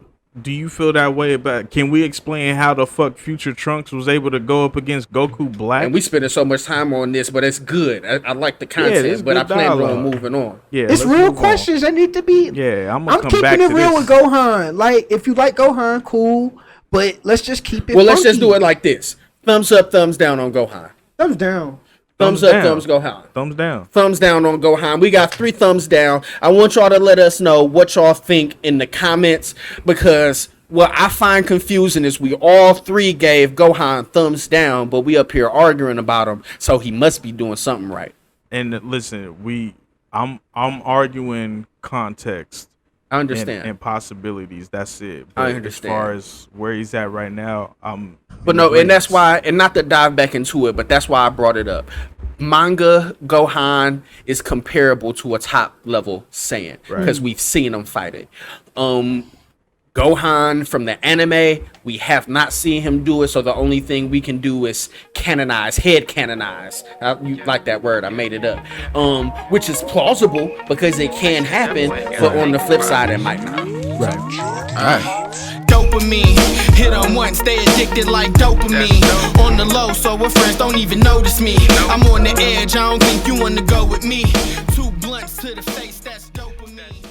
do you feel that way about? Can we explain how the fuck Future Trunks was able to go up against Goku Black? And we spending so much time on this, but it's good. I like the it's content, but I good plan on dialogue. moving on. Yeah, It's let's real move on. questions that need to be. Yeah, I'm I'm come keeping back it to real this. with Gohan. Like, if you like Gohan, cool. But let's just keep it. Well, let's just funky. do it like this: thumbs up, thumbs down on Gohan. Thumbs down. Thumbs Thumbs up, down. thumbs Gohan. Thumbs down. Thumbs down on Gohan. We got 3 thumbs down. I want y'all to let us know what y'all think in the comments, because what I find confusing is we all 3 gave Gohan thumbs down, but we up here arguing about him, so he must be doing something right. And listen, I'm arguing context I understand. and possibilities. That's it. I But understand. As far as where he's at right now, But no, and that's why, and not to dive back into it, but that's why I brought it up. Manga Gohan is comparable to a top level Saiyan because we've seen him fight it. Gohan from the anime, we have not seen him do it, so the only thing we can do is head canonize. You like that word? I made it up. Which is plausible because it can happen, but on the flip side, it might not. Dopamine, hit on once, stay addicted like dopamine. On the low, so our friends don't even notice me. I'm on the edge, I don't think you wanna go with me. 2 blunts to the face, that's dopamine.